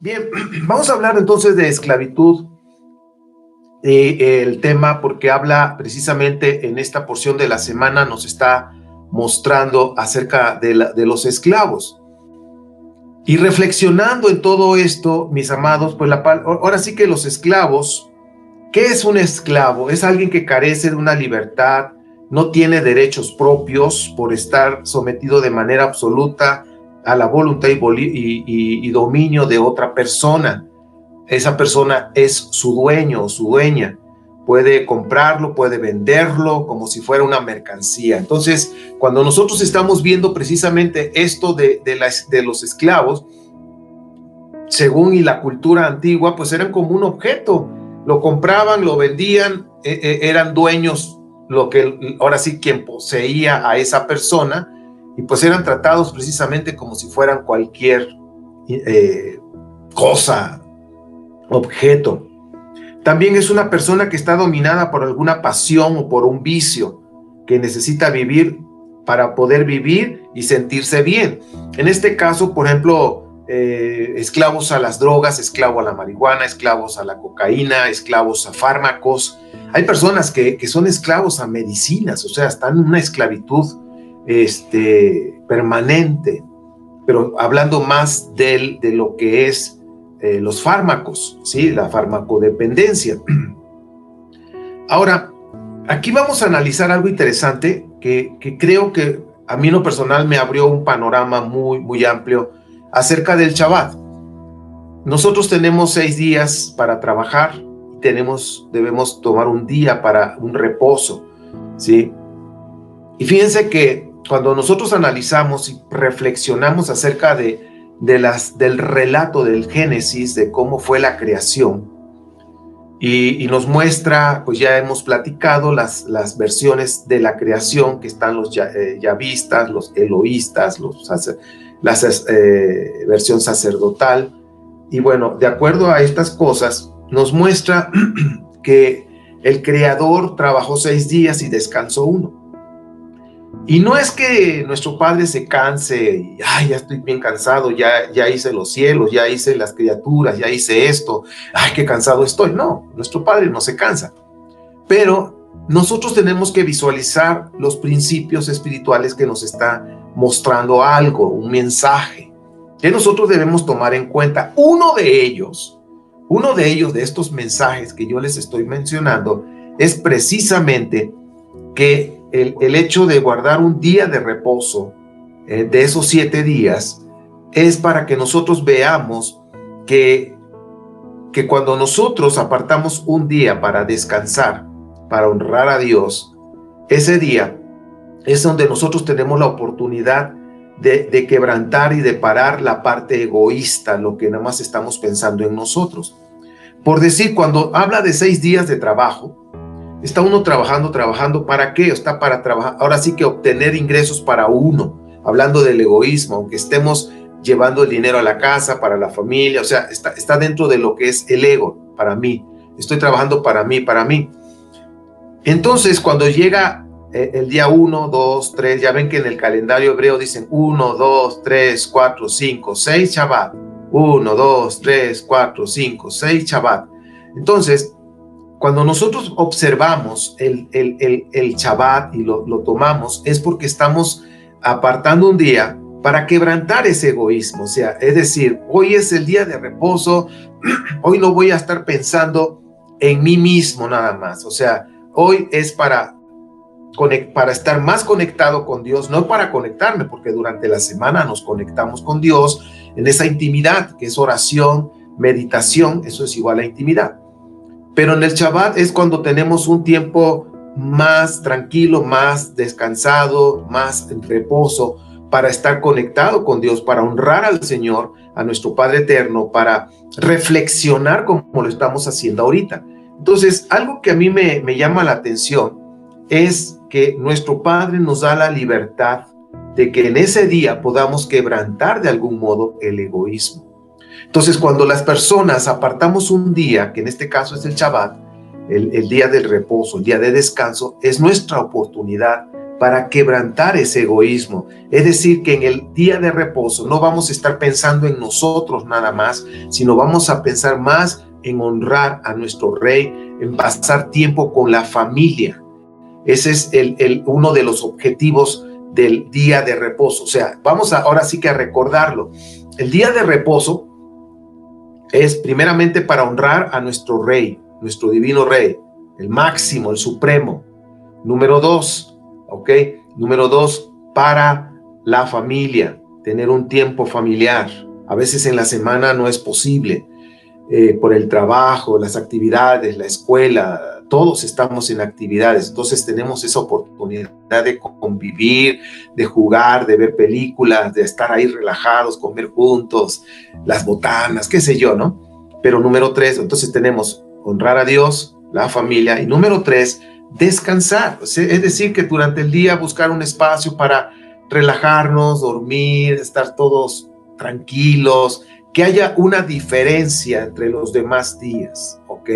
Bien, vamos a hablar entonces de esclavitud, el tema porque habla precisamente en esta porción de la semana, nos está mostrando acerca de los esclavos. Y reflexionando en todo esto, mis amados, pues ahora sí que los esclavos, ¿qué es un esclavo? Es alguien que carece de una libertad, no tiene derechos propios por estar sometido de manera absoluta a la voluntad y dominio de otra persona. Esa persona es su dueño o su dueña. Puede comprarlo, puede venderlo como si fuera una mercancía. Entonces, cuando nosotros estamos viendo precisamente esto de los esclavos, según y la cultura antigua, pues eran como un objeto. Lo compraban, lo vendían, eran dueños, lo que ahora sí quien poseía a esa persona, y pues eran tratados precisamente como si fueran cualquier cosa, objeto. También es una persona que está dominada por alguna pasión o por un vicio, que necesita vivir para poder vivir y sentirse bien. En este caso, por ejemplo, esclavos a las drogas, esclavos a la marihuana, esclavos a la cocaína, esclavos a fármacos. Hay personas que son esclavos a medicinas, o sea, están en una esclavitud permanente, pero hablando más de lo que es los fármacos, ¿sí? La farmacodependencia. Ahora, aquí vamos a analizar algo interesante que creo que a mí en lo personal me abrió un panorama muy amplio acerca del Shabbat. Nosotros tenemos 6 días para trabajar y debemos tomar un día para un reposo, ¿sí? Y fíjense que cuando nosotros analizamos y reflexionamos acerca del relato del Génesis, de cómo fue la creación, y nos muestra, pues ya hemos platicado las versiones de la creación, que están los yavistas, los eloístas, la versión sacerdotal, y bueno, de acuerdo a estas cosas, nos muestra que el Creador trabajó 6 días y descansó 1. Y no es que nuestro Padre se canse y ay, ya estoy bien cansado, ya hice los cielos, ya hice las criaturas, ya hice esto, ay, qué cansado estoy. No, nuestro Padre no se cansa. Pero nosotros tenemos que visualizar los principios espirituales que nos está mostrando algo, un mensaje, que nosotros debemos tomar en cuenta. Uno de ellos, de estos mensajes que yo les estoy mencionando, es precisamente que el hecho de guardar un día de reposo de esos 7 días es para que nosotros veamos que cuando nosotros apartamos un día para descansar, para honrar a Dios, ese día es donde nosotros tenemos la oportunidad de quebrantar y de parar la parte egoísta, lo que nada más estamos pensando en nosotros. Por decir, cuando habla de 6 días de trabajo, está uno trabajando, ¿para qué? Está para trabajar, ahora sí que obtener ingresos para uno, hablando del egoísmo, aunque estemos llevando el dinero a la casa, para la familia, o sea, está dentro de lo que es el ego, para mí, estoy trabajando para mí. Entonces, cuando llega el día 1, 2, 3, ya ven que en el calendario hebreo dicen 1, 2, 3, 4, 5, 6 Shabbat, 1, 2, 3, 4, 5, 6 Shabbat. Entonces, cuando nosotros observamos el Shabbat y lo tomamos, es porque estamos apartando un día para quebrantar ese egoísmo. O sea, es decir, hoy es el día de reposo, hoy no voy a estar pensando en mí mismo nada más. O sea, hoy es para estar más conectado con Dios, no para conectarme, porque durante la semana nos conectamos con Dios en esa intimidad, que es oración, meditación, eso es igual a intimidad. Pero en el Shabbat es cuando tenemos un tiempo más tranquilo, más descansado, más en reposo, para estar conectado con Dios, para honrar al Señor, a nuestro Padre Eterno, para reflexionar como lo estamos haciendo ahorita. Entonces, algo que a mí me llama la atención es que nuestro Padre nos da la libertad de que en ese día podamos quebrantar de algún modo el egoísmo. Entonces, cuando las personas apartamos un día, que en este caso es el Shabbat, el día del reposo, el día de descanso, es nuestra oportunidad para quebrantar ese egoísmo. Es decir, que en el día de reposo no vamos a estar pensando en nosotros nada más, sino vamos a pensar más en honrar a nuestro Rey, en pasar tiempo con la familia. Ese es uno de los objetivos del día de reposo. O sea, vamos ahora sí que a recordarlo. El día de reposo es primeramente para honrar a nuestro Rey, nuestro divino Rey, el máximo, el supremo. Número 2, ¿ok? Número 2, para la familia, tener un tiempo familiar. A veces en la semana no es posible, por el trabajo, las actividades, la escuela, todos estamos en actividades, entonces tenemos esa oportunidad de convivir, de jugar, de ver películas, de estar ahí relajados, comer juntos, las botanas, qué sé yo, ¿no? Pero número 3, entonces tenemos honrar a Dios, la familia, y número 3, descansar, es decir, que durante el día buscar un espacio para relajarnos, dormir, estar todos tranquilos, que haya una diferencia entre los demás días, ¿ok?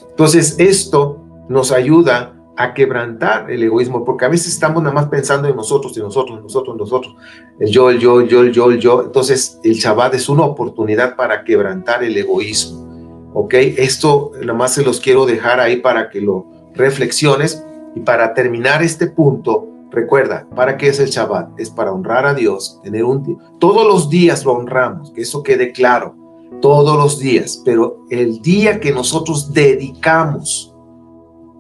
Entonces, esto nos ayuda a quebrantar el egoísmo, porque a veces estamos nada más pensando en nosotros, en nosotros, en nosotros, en nosotros, el yo, el yo, el yo, el yo, el yo. Entonces, el Shabbat es una oportunidad para quebrantar el egoísmo, ¿ok? Esto nada más se los quiero dejar ahí para que lo reflexiones. Y para terminar este punto, recuerda, ¿para qué es el Shabbat? Es para honrar a Dios, tener todos los días lo honramos, que eso quede claro, todos los días, pero el día que nosotros dedicamos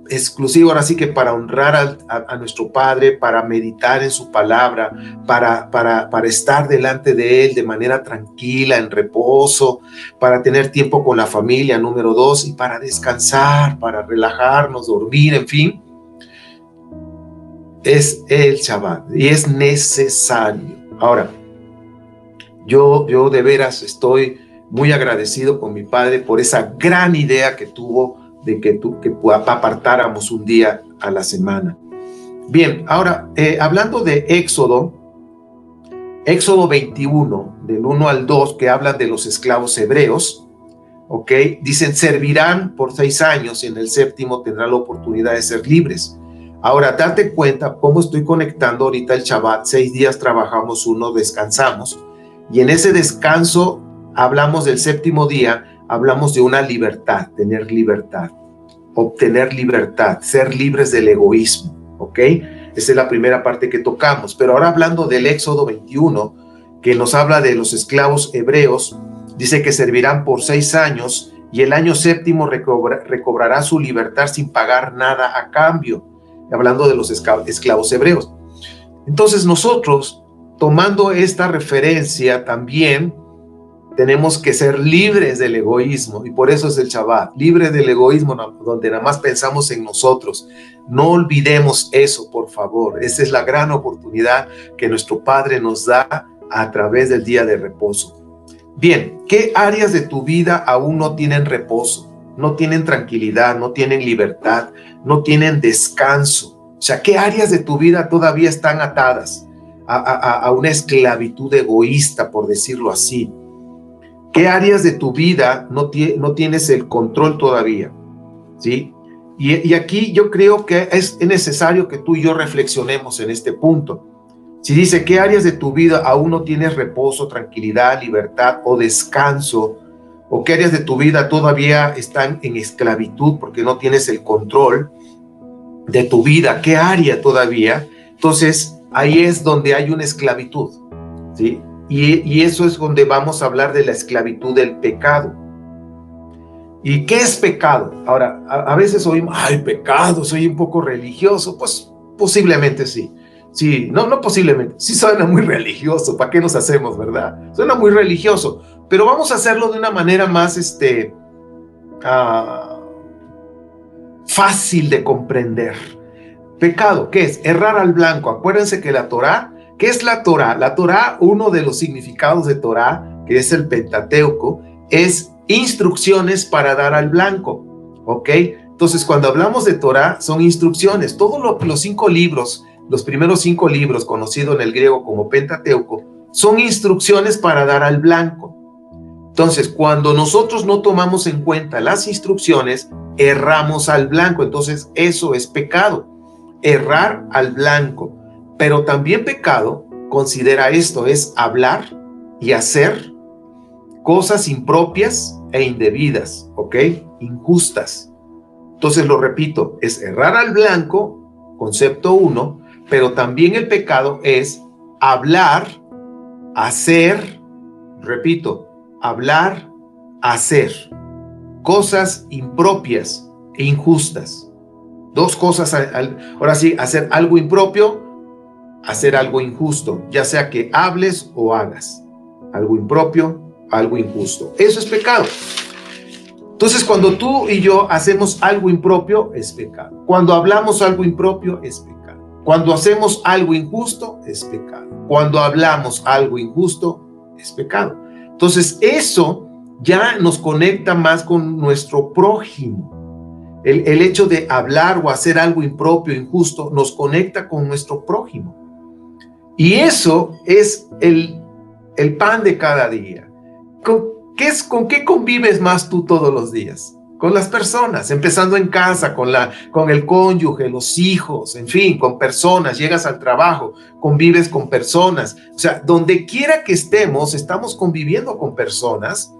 exclusivo, ahora sí que para honrar a nuestro Padre, para meditar en su palabra, para estar delante de Él de manera tranquila, en reposo, para tener tiempo con la familia, número 2, y para descansar, para relajarnos, dormir, en fin, es el Shabbat y es necesario. Ahora, yo de veras estoy muy agradecido con mi padre por esa gran idea que tuvo de que apartáramos un día a la semana. Bien, ahora, hablando de Éxodo 21, del 1 al 2, que hablan de los esclavos hebreos, ¿ok? Dicen, servirán por 6 años y en el 7º tendrán la oportunidad de ser libres. Ahora, date cuenta cómo estoy conectando ahorita el Shabbat. 6 días trabajamos, 1 descansamos. Y en ese descanso hablamos del 7º día, hablamos de una libertad, tener libertad, obtener libertad, ser libres del egoísmo, ¿ok? Esa es la primera parte que tocamos. Pero ahora hablando del Éxodo 21, que nos habla de los esclavos hebreos, dice que servirán por 6 años y el año 7º recobrará su libertad sin pagar nada a cambio. Hablando de los esclavos hebreos. Entonces nosotros, tomando esta referencia, también tenemos que ser libres del egoísmo, y por eso es el Shabbat, libres del egoísmo, donde nada más pensamos en nosotros. No olvidemos eso, por favor. Esa es la gran oportunidad que nuestro Padre nos da a través del día de reposo. Bien, ¿qué áreas de tu vida aún no tienen reposo? No tienen tranquilidad, no tienen libertad, no tienen descanso. O sea, ¿qué áreas de tu vida todavía están atadas a una esclavitud egoísta, por decirlo así? ¿Qué áreas de tu vida no tienes el control todavía? ¿Sí? Y aquí yo creo que es necesario que tú y yo reflexionemos en este punto. Si dice, ¿qué áreas de tu vida aún no tienes reposo, tranquilidad, libertad o descanso? ¿O qué áreas de tu vida todavía están en esclavitud porque no tienes el control de tu vida? ¿Qué área todavía? Entonces, ahí es donde hay una esclavitud, ¿sí? Y eso es donde vamos a hablar de la esclavitud del pecado. ¿Y qué es pecado? Ahora, a veces oímos, ¡ay, pecado! Soy un poco religioso. Pues posiblemente sí. Sí, no posiblemente. Sí suena muy religioso. ¿Para qué nos hacemos, verdad? Suena muy religioso. Pero vamos a hacerlo de una manera más fácil de comprender. Pecado, ¿qué es? Errar al blanco. Acuérdense que la Torá, ¿qué es la Torá? La Torá, uno de los significados de Torá, que es el Pentateuco, es instrucciones para dar al blanco, ¿ok? Entonces, cuando hablamos de Torá, son instrucciones. Todos los 5 libros, los primeros 5 libros, conocidos en el griego como Pentateuco, son instrucciones para dar al blanco. Entonces, cuando nosotros no tomamos en cuenta las instrucciones, erramos al blanco. Entonces, eso es pecado. errar al blanco. Pero también pecado, considera esto, es hablar y hacer cosas impropias e indebidas, ¿ok? Injustas. Entonces lo repito, es errar al blanco, concepto 1, pero también el pecado es hablar, hacer, repito, hablar, hacer cosas impropias e injustas. Dos cosas, ahora sí, hacer algo impropio, hacer algo injusto, ya sea que hables o hagas. Algo impropio, algo injusto. Eso es pecado. Entonces, cuando tú y yo hacemos algo impropio, es pecado. Cuando hablamos algo impropio, es pecado. Cuando hacemos algo injusto, es pecado. Cuando hablamos algo injusto, es pecado. Entonces, eso ya nos conecta más con nuestro prójimo. El hecho de hablar o hacer algo impropio, injusto, nos conecta con nuestro prójimo. Y eso es el pan de cada día. ¿Con qué convives más tú todos los días? Con las personas, empezando en casa, con el cónyuge, los hijos, en fin, con personas. Llegas al trabajo, convives con personas. O sea, donde quiera que estemos, estamos conviviendo con personas.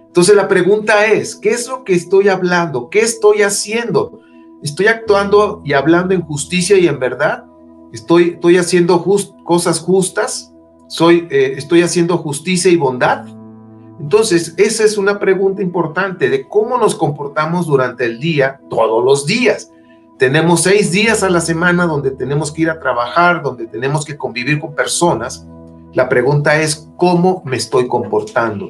Entonces la pregunta es, ¿qué es lo que estoy hablando? ¿Qué estoy haciendo? ¿Estoy actuando y hablando en justicia y en verdad? ¿Estoy haciendo cosas justas? ¿Estoy haciendo justicia y bondad? Entonces, esa es una pregunta importante de cómo nos comportamos durante el día, todos los días. Tenemos 6 días a la semana donde tenemos que ir a trabajar, donde tenemos que convivir con personas. La pregunta es, ¿cómo me estoy comportando?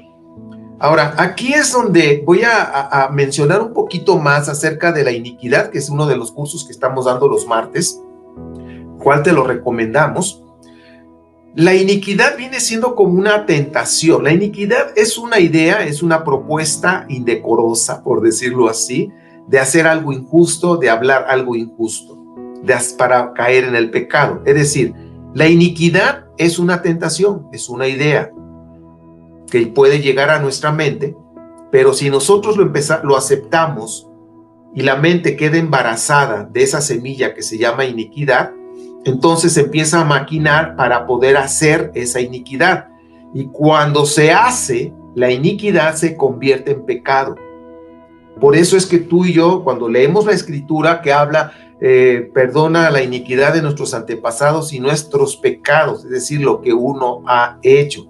Ahora, aquí es donde voy a mencionar un poquito más acerca de la iniquidad, que es uno de los cursos que estamos dando los martes, cual te lo recomendamos. La iniquidad viene siendo como una tentación. La iniquidad es una idea, es una propuesta indecorosa, por decirlo así, de hacer algo injusto, de hablar algo injusto, para caer en el pecado. Es decir, la iniquidad es una tentación, es una idea que puede llegar a nuestra mente, pero si nosotros lo aceptamos y la mente queda embarazada de esa semilla que se llama iniquidad, entonces empieza a maquinar para poder hacer esa iniquidad. Y cuando se hace, la iniquidad se convierte en pecado. Por eso es que tú y yo, cuando leemos la escritura que habla, perdona la iniquidad de nuestros antepasados y nuestros pecados, es decir, lo que uno ha hecho.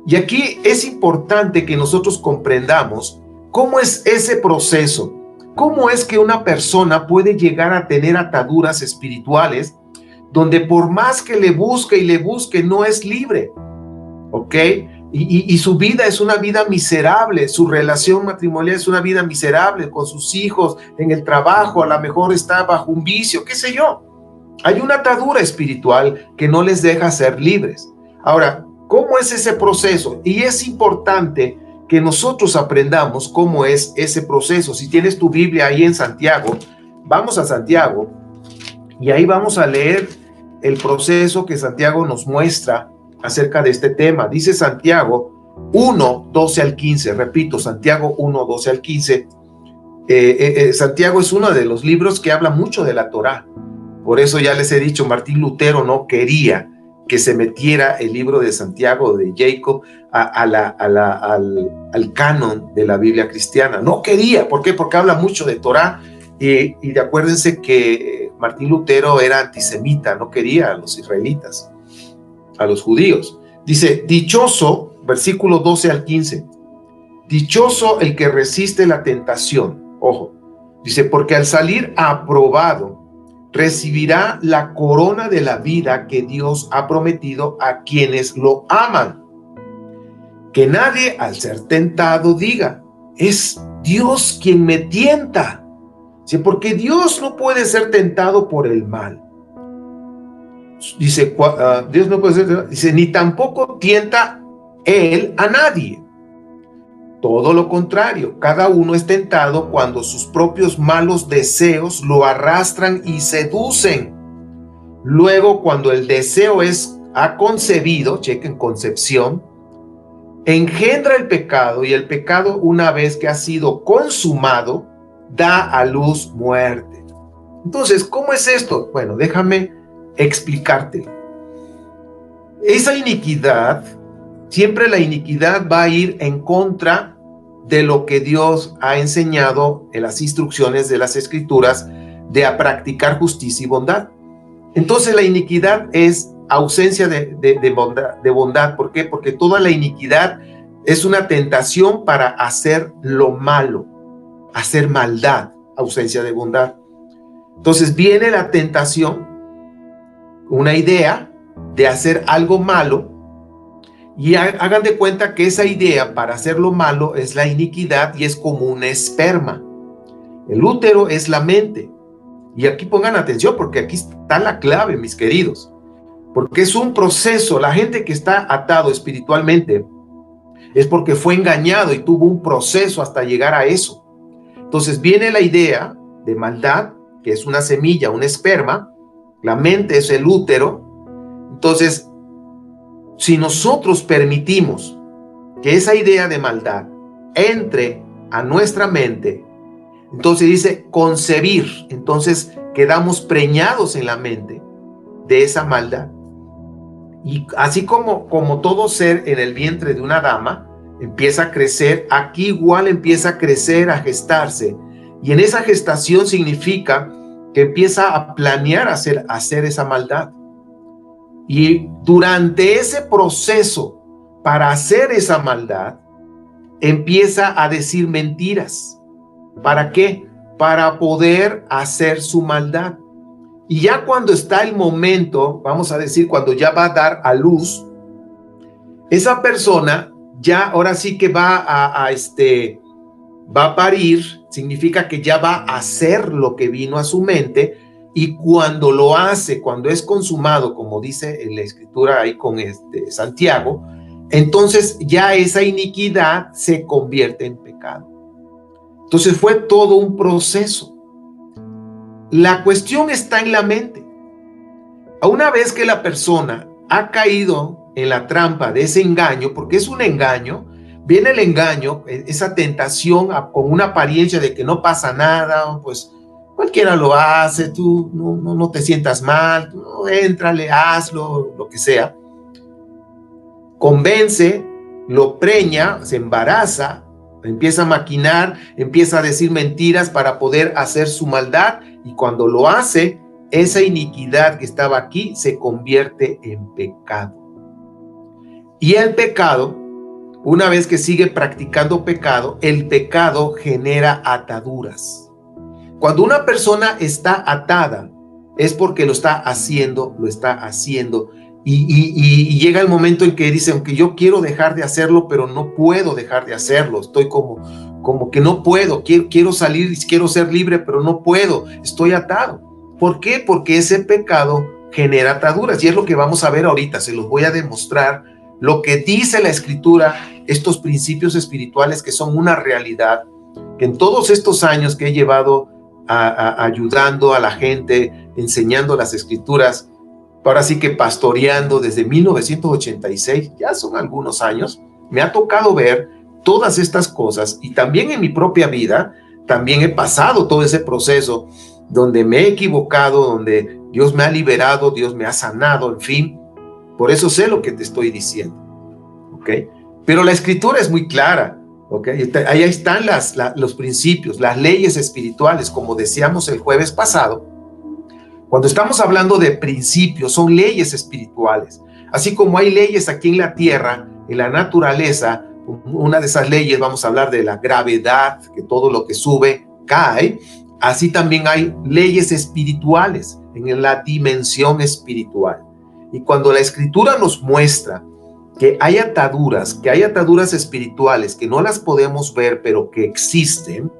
Y aquí es importante que nosotros comprendamos cómo es ese proceso, cómo es que una persona puede llegar a tener ataduras espirituales donde por más que le busque, no es libre, ¿ok? Y su vida es una vida miserable, su relación matrimonial es una vida miserable con sus hijos, en el trabajo, a lo mejor está bajo un vicio, qué sé yo. Hay una atadura espiritual que no les deja ser libres. Ahora, ¿cómo es ese proceso? Y es importante que nosotros aprendamos cómo es ese proceso. Si tienes tu Biblia ahí en Santiago, vamos a Santiago y ahí vamos a leer el proceso que Santiago nos muestra acerca de este tema. Dice Santiago 1, 12 al 15. Repito, Santiago 1, 12 al 15. Santiago es uno de los libros que habla mucho de la Torá. Por eso ya les he dicho, Martín Lutero no quería que se metiera el libro de Santiago de Jacob al canon de la Biblia cristiana. No quería. ¿Por qué? Porque habla mucho de Torá. Y de acuérdense que Martín Lutero era antisemita, no quería a los israelitas, a los judíos. Dice, dichoso, versículo 12 al 15, dichoso el que resiste la tentación. Ojo, dice, porque al salir aprobado, recibirá la corona de la vida que Dios ha prometido a quienes lo aman. Que nadie al ser tentado diga, es Dios quien me tienta. Sí, porque Dios no puede ser tentado por el mal. Dice, Dios no puede ser tentado, dice, ni tampoco tienta Él a nadie. Todo lo contrario, cada uno es tentado cuando sus propios malos deseos lo arrastran y seducen. Luego, cuando el deseo ha concebido, chequen concepción, engendra el pecado, y el pecado, una vez que ha sido consumado, da a luz muerte. Entonces, ¿cómo es esto? Bueno, déjame explicarte. Esa iniquidad, siempre la iniquidad va a ir en contra de lo que Dios ha enseñado en las instrucciones de las Escrituras de a practicar justicia y bondad. Entonces la iniquidad es ausencia de bondad. ¿Por qué? Porque toda la iniquidad es una tentación para hacer lo malo, hacer maldad, ausencia de bondad. Entonces viene la tentación, una idea de hacer algo malo, y hagan de cuenta que esa idea para hacer lo malo es la iniquidad y es como un esperma. El útero es la mente. Y aquí pongan atención porque aquí está la clave, mis queridos. Porque es un proceso. La gente que está atado espiritualmente es porque fue engañado y tuvo un proceso hasta llegar a eso. Entonces viene la idea de maldad, que es una semilla, un esperma. La mente es el útero. Entonces, si nosotros permitimos que esa idea de maldad entre a nuestra mente, entonces dice concebir, entonces quedamos preñados en la mente de esa maldad. Y así como todo ser en el vientre de una dama empieza a crecer, aquí igual empieza a crecer, a gestarse. Y en esa gestación significa que empieza a planear hacer esa maldad. Y durante ese proceso para hacer esa maldad, empieza a decir mentiras. ¿Para qué? Para poder hacer su maldad. Y ya cuando está el momento, vamos a decir, cuando ya va a dar a luz, esa persona ya ahora sí que va a parir, significa que ya va a hacer lo que vino a su mente, y cuando lo hace, cuando es consumado, como dice en la escritura ahí con Santiago, entonces ya esa iniquidad se convierte en pecado. Entonces fue todo un proceso. La cuestión está en la mente. Una vez que la persona ha caído en la trampa de ese engaño, porque es un engaño, viene el engaño, esa tentación con una apariencia de que no pasa nada, pues cualquiera lo hace, tú no te sientas mal, tú éntrale, hazlo, lo que sea. Convence, lo preña, se embaraza, empieza a maquinar, empieza a decir mentiras para poder hacer su maldad, y cuando lo hace, esa iniquidad que estaba aquí se convierte en pecado. Y el pecado, una vez que sigue practicando pecado, el pecado genera ataduras. Cuando una persona está atada, es porque lo está haciendo, y llega el momento en que dice, aunque yo quiero dejar de hacerlo, pero no puedo dejar de hacerlo, estoy como que no puedo, quiero salir, quiero ser libre, pero no puedo, estoy atado. ¿Por qué? Porque ese pecado genera ataduras, y es lo que vamos a ver ahorita. Se los voy a demostrar lo que dice la escritura, estos principios espirituales que son una realidad, que en todos estos años que he llevado ayudando a la gente, enseñando las escrituras, ahora sí que pastoreando desde 1986, ya son algunos años, me ha tocado ver todas estas cosas, y también en mi propia vida, también he pasado todo ese proceso donde me he equivocado, donde Dios me ha liberado, Dios me ha sanado, en fin. Por eso sé lo que te estoy diciendo, ¿ok? Pero la escritura es muy clara, ¿ok? Ahí están los principios, las leyes espirituales, como decíamos el jueves pasado. Cuando estamos hablando de principios, son leyes espirituales. Así como hay leyes aquí en la tierra, en la naturaleza, una de esas leyes, vamos a hablar de la gravedad, que todo lo que sube cae. Así también hay leyes espirituales en la dimensión espiritual. Y cuando la escritura nos muestra que hay ataduras espirituales que no las podemos ver, pero que existen,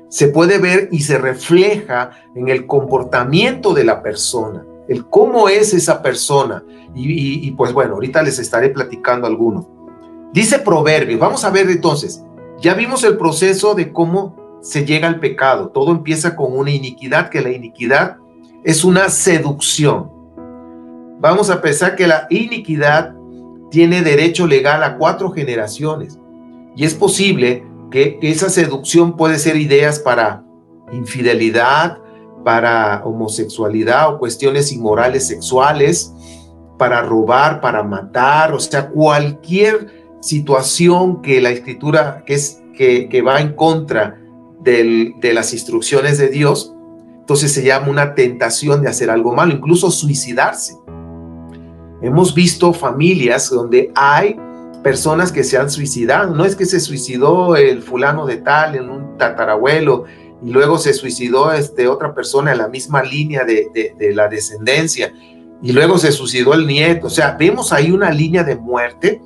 se puede ver y se refleja en el comportamiento de la persona, el cómo es esa persona. Y pues bueno, ahorita les estaré platicando algunos. Dice Proverbios, vamos a ver entonces, ya vimos el proceso de cómo se llega al pecado. Todo empieza con una iniquidad, que la iniquidad es una seducción. Vamos a pensar que la iniquidad tiene derecho legal a 4 generaciones, y es posible que esa seducción puede ser ideas para infidelidad, para homosexualidad o cuestiones inmorales sexuales, para robar, para matar, o sea, cualquier situación que la Escritura que va en contra de las instrucciones de Dios, entonces se llama una tentación de hacer algo malo, incluso suicidarse. Hemos visto familias donde hay personas que se han suicidado. No es que se suicidó el fulano de tal en un tatarabuelo y luego se suicidó otra persona en la misma línea de la descendencia y luego se suicidó el nieto. O sea, vemos ahí una línea de muerte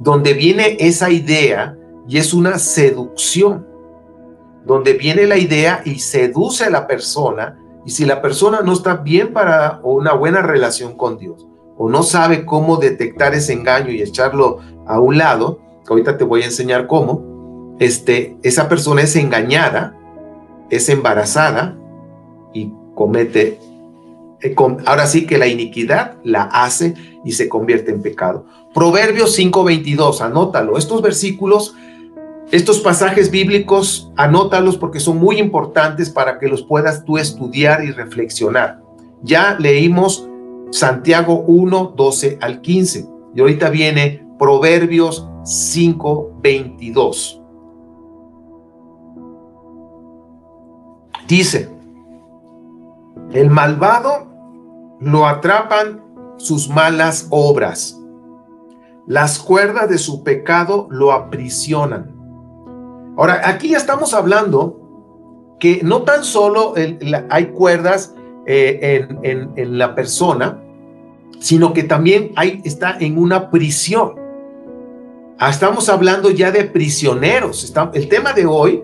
donde viene esa idea y es una seducción, donde viene la idea y seduce a la persona, y si la persona no está bien para una buena relación con Dios o no sabe cómo detectar ese engaño y echarlo a un lado, que ahorita te voy a enseñar cómo, esa persona es engañada, es embarazada y comete, ahora sí que la iniquidad la hace y se convierte en pecado. Proverbios 5:22, anótalo. Estos versículos, estos pasajes bíblicos, anótalos porque son muy importantes para que los puedas tú estudiar y reflexionar. Ya leímos Santiago 1:12 al 15 y ahorita viene Proverbios 5:22. Dice: el malvado lo atrapan sus malas obras, las cuerdas de su pecado lo aprisionan. Ahora, aquí ya estamos hablando que no tan solo hay cuerdas en la persona, sino que también está en una prisión. Estamos hablando ya de prisioneros. El tema de hoy,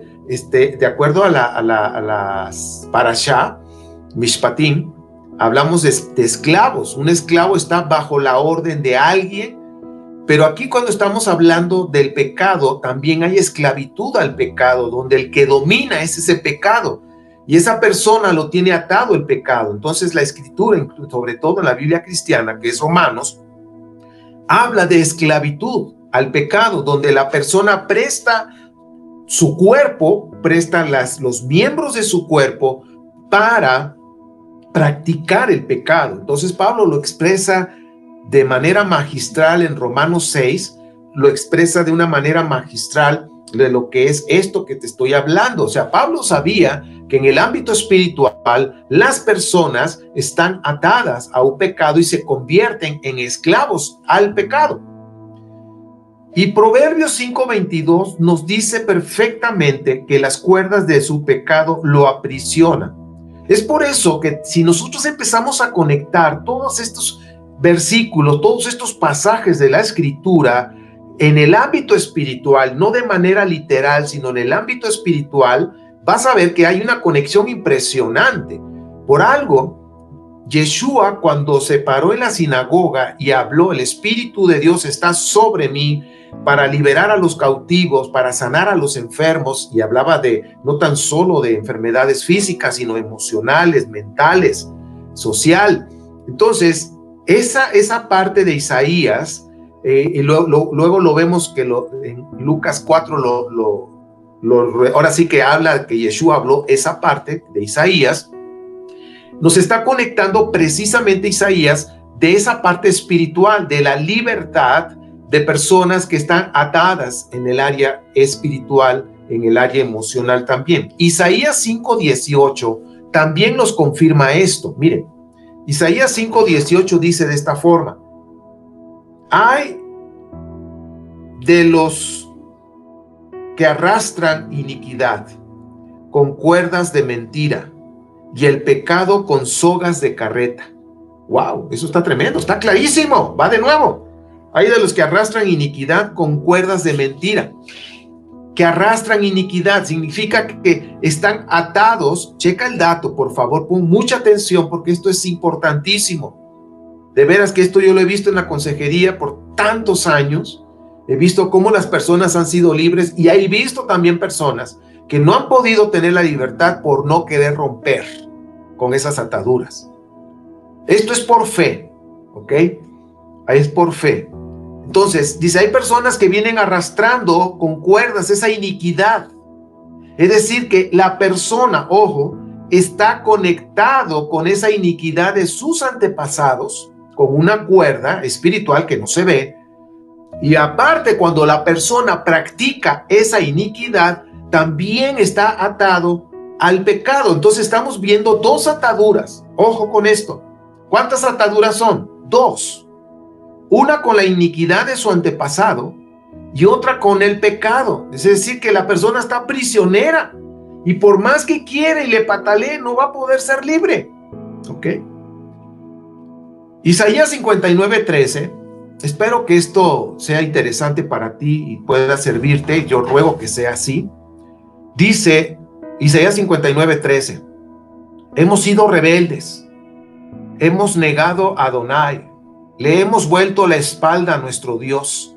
de acuerdo a las parashá, Mishpatim, hablamos de esclavos. Un esclavo está bajo la orden de alguien, pero aquí cuando estamos hablando del pecado, también hay esclavitud al pecado, donde el que domina es ese pecado, y esa persona lo tiene atado el pecado. Entonces la Escritura, sobre todo en la Biblia cristiana, que es Romanos, habla de esclavitud al pecado, donde la persona presta su cuerpo, presta los miembros de su cuerpo para practicar el pecado. Entonces Pablo lo expresa de manera magistral en Romanos 6, lo expresa de una manera magistral de lo que es esto que te estoy hablando. O sea, Pablo sabía que en el ámbito espiritual las personas están atadas a un pecado y se convierten en esclavos al pecado. Y Proverbios 5:22 nos dice perfectamente que las cuerdas de su pecado lo aprisionan. Es por eso que si nosotros empezamos a conectar todos estos versículos, todos estos pasajes de la Escritura en el ámbito espiritual, no de manera literal, sino en el ámbito espiritual, vas a ver que hay una conexión impresionante. Por algo, Yeshua, cuando se paró en la sinagoga y habló: el Espíritu de Dios está sobre mí para liberar a los cautivos, para sanar a los enfermos, y hablaba no tan solo de enfermedades físicas, sino emocionales, mentales, social. Entonces, esa parte de Isaías, y luego lo vemos que en Lucas 4, ahora sí que habla que Yeshua habló esa parte de Isaías, nos está conectando precisamente Isaías de esa parte espiritual, de la libertad de personas que están atadas en el área espiritual, en el área emocional también. Isaías 5:18 también nos confirma esto. Miren, Isaías 5:18 dice de esta forma: hay de los que arrastran iniquidad con cuerdas de mentira y el pecado con sogas de carreta. ¡Wow! Eso está tremendo, está clarísimo. Va de nuevo. Hay de los que arrastran iniquidad con cuerdas de mentira. Que arrastran iniquidad significa que están atados. Checa el dato, por favor, pon mucha atención porque esto es importantísimo. De veras que esto yo lo he visto en la consejería por tantos años. He visto cómo las personas han sido libres y he visto también personas que no han podido tener la libertad por no querer romper con esas ataduras. Esto es por fe, ¿ok? Es por fe. Entonces, dice, hay personas que vienen arrastrando con cuerdas esa iniquidad. Es decir, que la persona, ojo, está conectado con esa iniquidad de sus antepasados, con una cuerda espiritual que no se ve. Y aparte, cuando la persona practica esa iniquidad, también está atado al pecado. Entonces estamos viendo dos ataduras. Ojo con esto. ¿Cuántas ataduras son? Dos. Una con la iniquidad de su antepasado y otra con el pecado. Es decir, que la persona está prisionera y por más que quiere y le patalee, no va a poder ser libre. ¿Ok? Isaías 59:13. Espero que esto sea interesante para ti y pueda servirte. Yo ruego que sea así. Dice Isaías 59:13. Hemos sido rebeldes. Hemos negado a Adonai. Le hemos vuelto la espalda a nuestro Dios.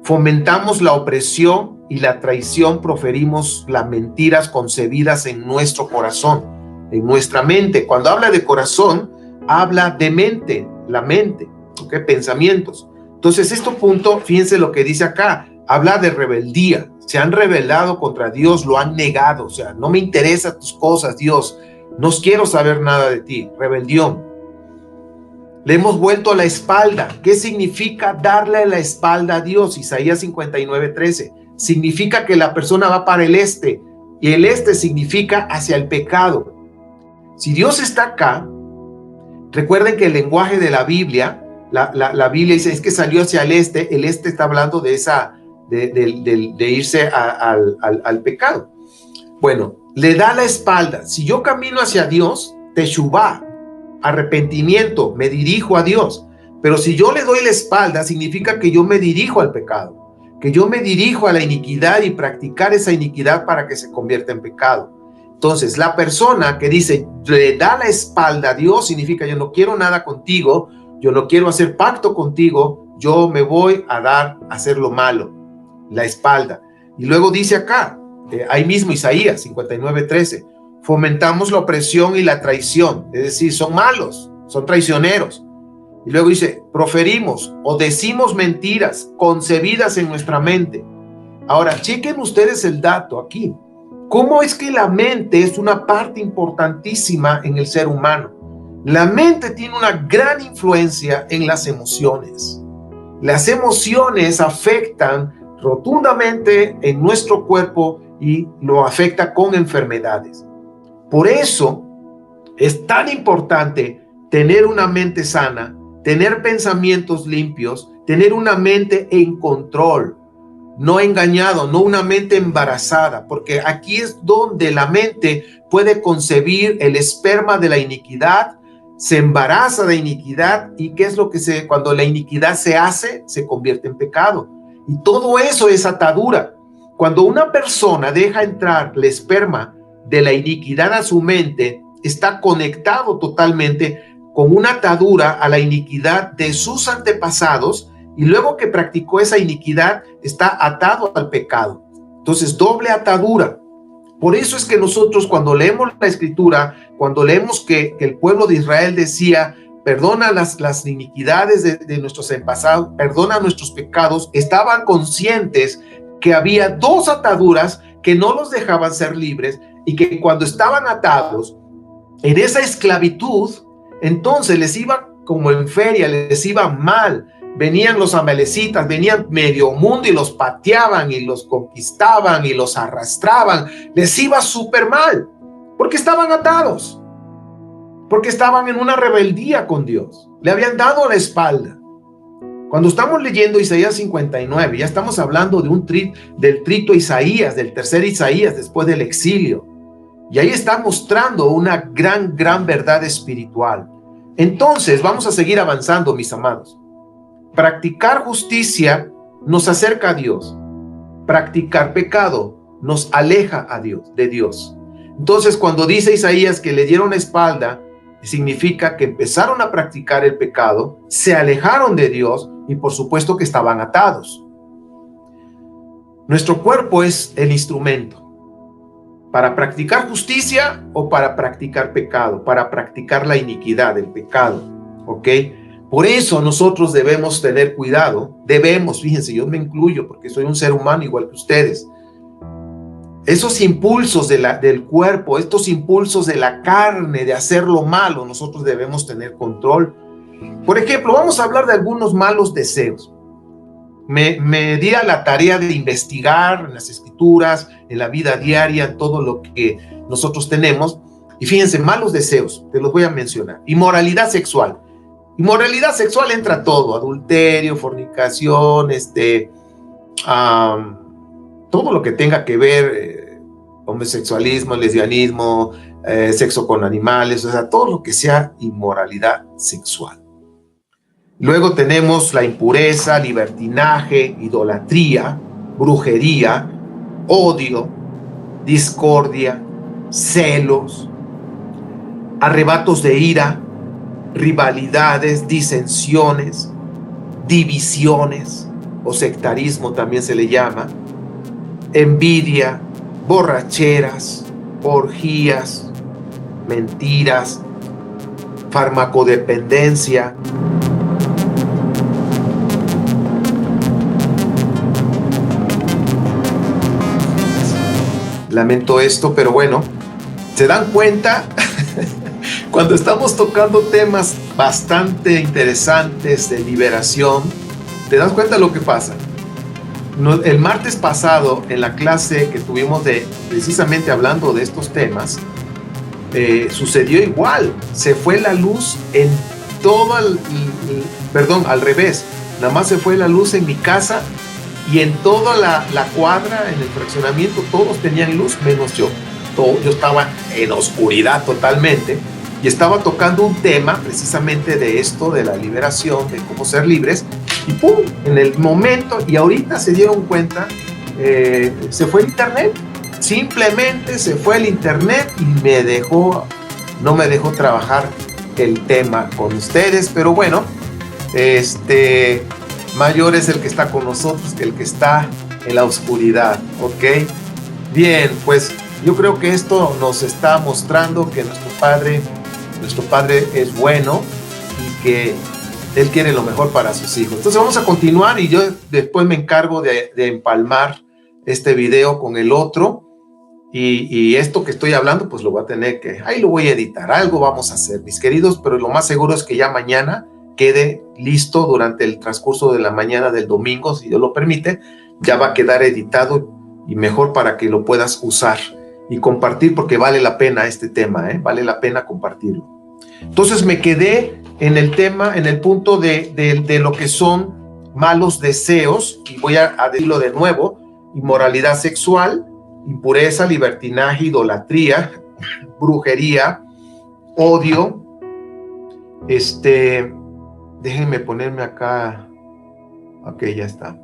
Fomentamos la opresión y la traición, proferimos las mentiras concebidas en nuestro corazón, en nuestra mente. Cuando habla de corazón, habla de mente, la mente, ¿ok? Pensamientos. Entonces, este punto, fíjense lo que dice acá, habla de rebeldía. Se han rebelado contra Dios, lo han negado. O sea, no me interesan tus cosas, Dios. No quiero saber nada de ti. Rebelión. Le hemos vuelto la espalda. ¿Qué significa darle la espalda a Dios? Isaías 59:13. Significa que la persona va para el este, y el este significa hacia el pecado. Si Dios está acá, recuerden que el lenguaje de la Biblia, la Biblia dice, es que salió hacia el este está hablando de irse al pecado. Bueno, le da la espalda. Si yo camino hacia Dios, teshuvá, arrepentimiento, me dirijo a Dios. Pero si yo le doy la espalda, significa que yo me dirijo al pecado, que yo me dirijo a la iniquidad y practicar esa iniquidad para que se convierta en pecado. Entonces, la persona que dice, le da la espalda a Dios, significa yo no quiero nada contigo, yo no quiero hacer pacto contigo, yo me voy a hacer lo malo, la espalda. Y luego dice acá, ahí mismo Isaías 59:13, fomentamos la opresión y la traición, es decir, son malos, son traicioneros. Y luego dice, proferimos o decimos mentiras concebidas en nuestra mente. Ahora, chequen ustedes el dato aquí. ¿Cómo es que la mente es una parte importantísima en el ser humano? La mente tiene una gran influencia en las emociones. Las emociones afectan rotundamente en nuestro cuerpo y lo afecta con enfermedades. Por eso es tan importante tener una mente sana, tener pensamientos limpios, tener una mente en control, no engañado, no una mente embarazada, porque aquí es donde la mente puede concebir el esperma de la iniquidad, se embaraza de iniquidad y ¿qué es lo que cuando la iniquidad se hace, se convierte en pecado? Y todo eso es atadura. Cuando una persona deja entrar el esperma de la iniquidad a su mente, está conectado totalmente con una atadura a la iniquidad de sus antepasados y luego que practicó esa iniquidad está atado al pecado. Entonces, doble atadura. Por eso es que nosotros cuando leemos la escritura, cuando leemos que el pueblo de Israel decía, perdona las iniquidades de nuestros antepasados, perdona nuestros pecados, estaban conscientes que había dos ataduras que no los dejaban ser libres y que cuando estaban atados en esa esclavitud, entonces les iba como en feria, les iba mal. Venían los amalecitas, venían medio mundo y los pateaban y los conquistaban y los arrastraban. Les iba súper mal porque estaban atados, porque estaban en una rebeldía con Dios. Le habían dado la espalda. Cuando estamos leyendo Isaías 59, ya estamos hablando del trito Isaías, del tercer Isaías después del exilio. Y ahí está mostrando una gran verdad espiritual. Entonces, vamos a seguir avanzando, mis amados. Practicar justicia nos acerca a Dios. Practicar pecado nos aleja de Dios. Entonces, cuando dice Isaías que le dieron la espalda, significa que empezaron a practicar el pecado, se alejaron de Dios y por supuesto que estaban atados. Nuestro cuerpo es el instrumento para practicar justicia o para practicar pecado, para practicar la iniquidad, el pecado, ¿ok? Por eso nosotros debemos tener cuidado, fíjense, yo me incluyo porque soy un ser humano igual que ustedes. esos impulsos del cuerpo, estos impulsos de la carne, de hacer lo malo, nosotros debemos tener control. Por ejemplo, vamos a hablar de algunos malos deseos. Me di a la tarea de investigar en las escrituras, en la vida diaria, en todo lo que nosotros tenemos. Y fíjense, malos deseos, te los voy a mencionar. Inmoralidad sexual. Inmoralidad sexual entra todo: adulterio, fornicación, todo lo que tenga que ver, homosexualismo, lesbianismo, sexo con animales, o sea, todo lo que sea inmoralidad sexual. Luego tenemos la impureza, libertinaje, idolatría, brujería, odio, discordia, celos, arrebatos de ira, rivalidades, disensiones, divisiones o sectarismo también se le llama, envidia, borracheras, orgías, mentiras, farmacodependencia. Lamento esto, pero bueno, ¿se dan cuenta? Cuando estamos tocando temas bastante interesantes de liberación, ¿te das cuenta de lo que pasa? El martes pasado, en la clase que tuvimos precisamente hablando de estos temas, sucedió igual. Se fue la luz en todo perdón, al revés. Nada más se fue la luz en mi casa y en toda la cuadra, en el fraccionamiento, todos tenían luz, menos yo. Yo estaba en oscuridad totalmente y estaba tocando un tema precisamente de esto, de la liberación, de cómo ser libres, y ¡pum! En el momento, y ahorita se dieron cuenta, se fue el internet. Simplemente se fue el internet y no me dejó trabajar el tema con ustedes, pero bueno, mayor es el que está con nosotros que el que está en la oscuridad, ¿ok? Bien, pues yo creo que esto nos está mostrando que nuestro Padre es bueno y que Él quiere lo mejor para sus hijos. Entonces vamos a continuar y yo después me encargo de empalmar este video con el otro, y esto que estoy hablando pues lo voy a tener que, ahí lo voy a editar, algo vamos a hacer, mis queridos, pero lo más seguro es que ya mañana quede listo durante el transcurso de la mañana del domingo, si Dios lo permite, ya va a quedar editado y mejor para que lo puedas usar y compartir, porque vale la pena este tema, vale la pena compartirlo. Entonces me quedé en el tema, en el punto de lo que son malos deseos, y voy a decirlo de nuevo: inmoralidad sexual, impureza, libertinaje, idolatría, brujería, odio, déjenme ponerme acá, ok, ya está.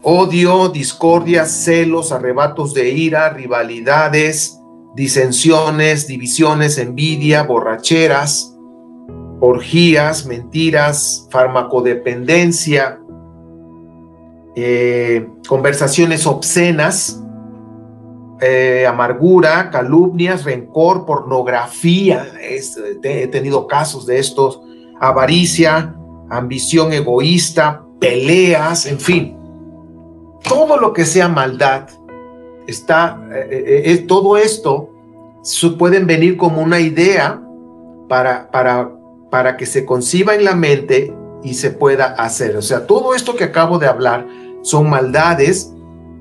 Odio, discordia, celos, arrebatos de ira, rivalidades, disensiones, divisiones, envidia, borracheras, orgías, mentiras, farmacodependencia, conversaciones obscenas, amargura, calumnias, rencor, pornografía, he tenido casos de estos, avaricia, ambición egoísta, peleas, en fin, todo lo que sea maldad, todo esto pueden venir como una idea para que se conciba en la mente y se pueda hacer. O sea, todo esto que acabo de hablar son maldades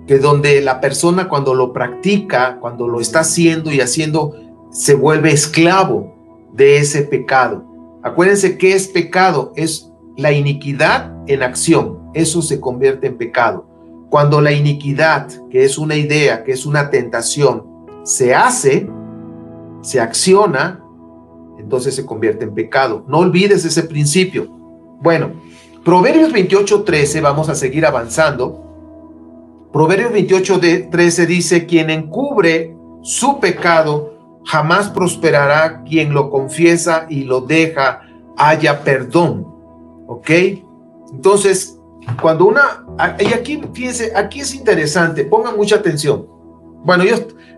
que donde la persona, cuando lo practica, cuando lo está haciendo y haciendo, se vuelve esclavo de ese pecado. Acuérdense, ¿qué es pecado? Es la iniquidad en acción. Eso se convierte en pecado. Cuando la iniquidad, que es una idea, que es una tentación, se hace, se acciona, entonces se convierte en pecado. No olvides ese principio. Bueno, Proverbios 28:13, vamos a seguir avanzando. Proverbios 28:13 dice: quien encubre su pecado jamás prosperará, quien lo confiesa y lo deja halla perdón. ¿Ok? Entonces, cuando y aquí, fíjense, aquí es interesante, pongan mucha atención. Bueno, yo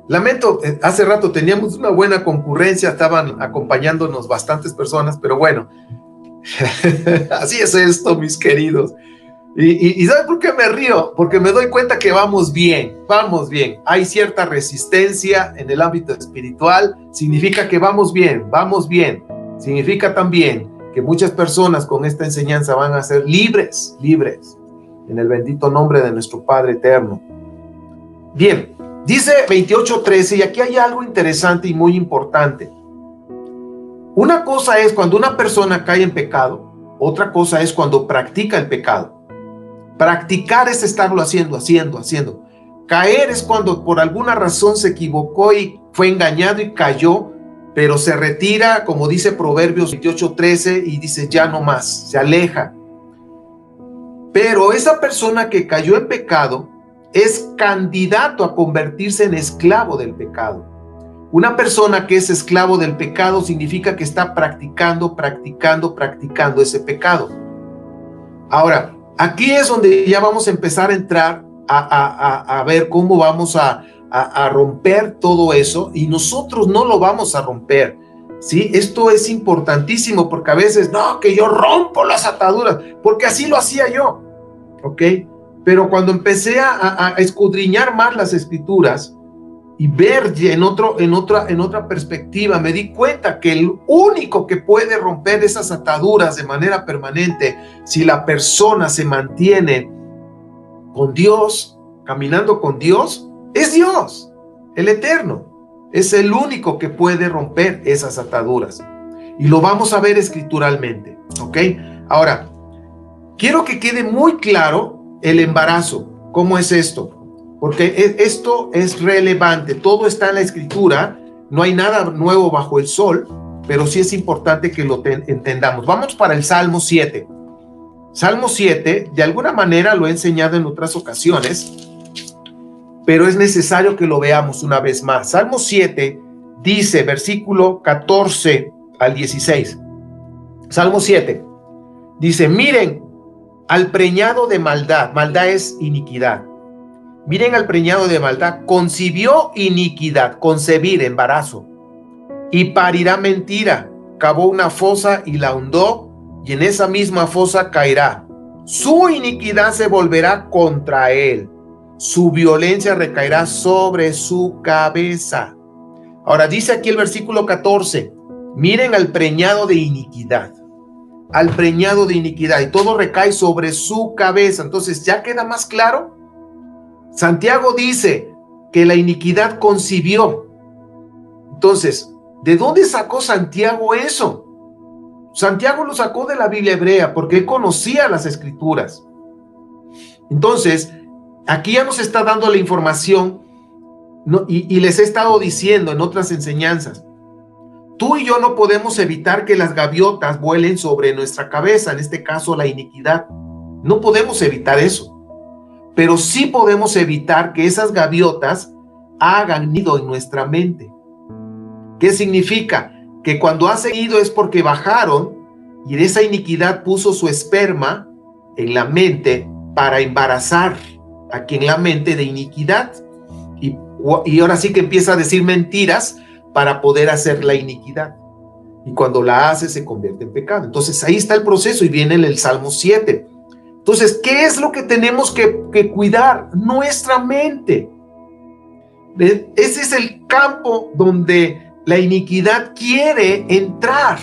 lamento, hace rato teníamos una buena concurrencia, estaban acompañándonos bastantes personas, pero bueno, así es esto, mis queridos. Y ¿sabes por qué me río? Porque me doy cuenta que vamos bien, vamos bien. Hay cierta resistencia en el ámbito espiritual, significa que vamos bien, vamos bien. Significa también que muchas personas con esta enseñanza van a ser libres, libres, en el bendito nombre de nuestro Padre eterno. Bien, dice 28:13, y aquí hay algo interesante y muy importante. Una cosa es cuando una persona cae en pecado, otra cosa es cuando practica el pecado. Practicar es estarlo haciendo. Caer es cuando por alguna razón se equivocó y fue engañado y cayó, pero se retira, como dice Proverbios 28:13, y dice ya no más, se aleja. Pero esa persona que cayó en pecado es candidato a convertirse en esclavo del pecado. Una persona que es esclavo del pecado significa que está practicando ese pecado. Ahora, aquí es donde ya vamos a empezar a entrar a ver cómo vamos a romper todo eso, y nosotros no lo vamos a romper, ¿sí? Esto es importantísimo porque a veces, no, que yo rompo las ataduras, porque así lo hacía yo, ¿ok? Pero cuando empecé a escudriñar más las escrituras y ver en otra perspectiva, me di cuenta que el único que puede romper esas ataduras de manera permanente, si la persona se mantiene con Dios, caminando con Dios, es Dios, el Eterno. Es el único que puede romper esas ataduras. Y lo vamos a ver escrituralmente, ¿ok? Ahora, quiero que quede muy claro el embarazo. ¿Cómo es esto? Porque esto es relevante. Todo está en la escritura. No hay nada nuevo bajo el sol, pero sí es importante que lo entendamos. Vamos para el Salmo 7. Salmo 7, de alguna manera lo he enseñado en otras ocasiones, pero es necesario que lo veamos una vez más. Salmo 7 dice, versículo 14 al 16. Salmo 7 dice, miren al preñado de maldad. Maldad es iniquidad. Miren al preñado de maldad. Concibió iniquidad, concebir, embarazo, y parirá mentira. Cavó una fosa y la hundó, y en esa misma fosa caerá. Su iniquidad se volverá contra él. Su violencia recaerá sobre su cabeza. Ahora dice aquí el versículo 14, miren al preñado de iniquidad. Al preñado de iniquidad, y todo recae sobre su cabeza. Entonces, ¿ya queda más claro? Santiago dice que la iniquidad concibió. Entonces, ¿de dónde sacó Santiago eso? Santiago lo sacó de la Biblia hebrea porque él conocía las escrituras. Entonces, aquí ya nos está dando la información, ¿no? Y les he estado diciendo en otras enseñanzas, tú y yo no podemos evitar que las gaviotas vuelen sobre nuestra cabeza, en este caso la iniquidad. No podemos evitar eso, pero sí podemos evitar que esas gaviotas hagan nido en nuestra mente. ¿Qué significa? Que cuando hacen nido es porque bajaron y de esa iniquidad puso su esperma en la mente para embarazar a quien la mente de iniquidad. Y ahora sí que empieza a decir mentiras para poder hacer la iniquidad. Y cuando la hace se convierte en pecado. Entonces ahí está el proceso y viene el Salmo 7. Entonces, ¿qué es lo que tenemos que cuidar? Nuestra mente. Ese es el campo donde la iniquidad quiere entrar.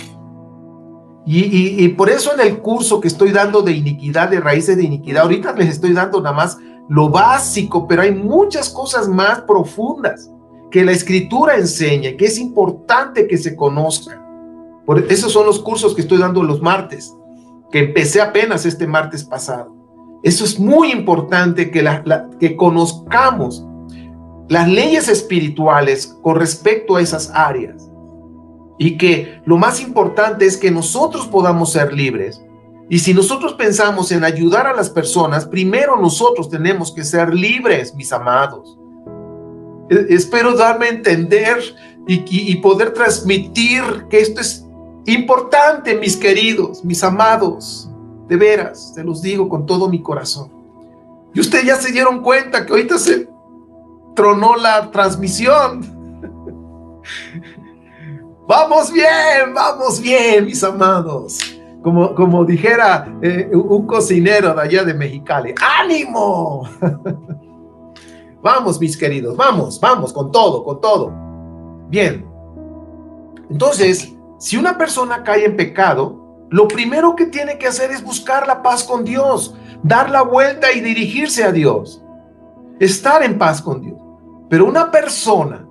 Y por eso en el curso que estoy dando de iniquidad, de raíces de iniquidad, ahorita les estoy dando nada más lo básico, pero hay muchas cosas más profundas que la escritura enseña, que es importante que se conozcan. Por esos son los cursos que estoy dando los martes, que empecé apenas este martes pasado. Eso es muy importante que conozcamos las leyes espirituales con respecto a esas áreas, y que lo más importante es que nosotros podamos ser libres. Y si nosotros pensamos en ayudar a las personas, primero nosotros tenemos que ser libres, mis amados. Espero darme a entender y poder transmitir que esto es importante, mis queridos, mis amados. De veras, se los digo con todo mi corazón. Y ustedes ya se dieron cuenta que ahorita se tronó la transmisión. Vamos bien, mis amados. como dijera un cocinero de allá de Mexicali, ¡ánimo! Vamos, mis queridos, vamos con todo. Bien, entonces, si una persona cae en pecado, lo primero que tiene que hacer es buscar la paz con Dios, dar la vuelta y dirigirse a Dios, estar en paz con Dios. Pero una persona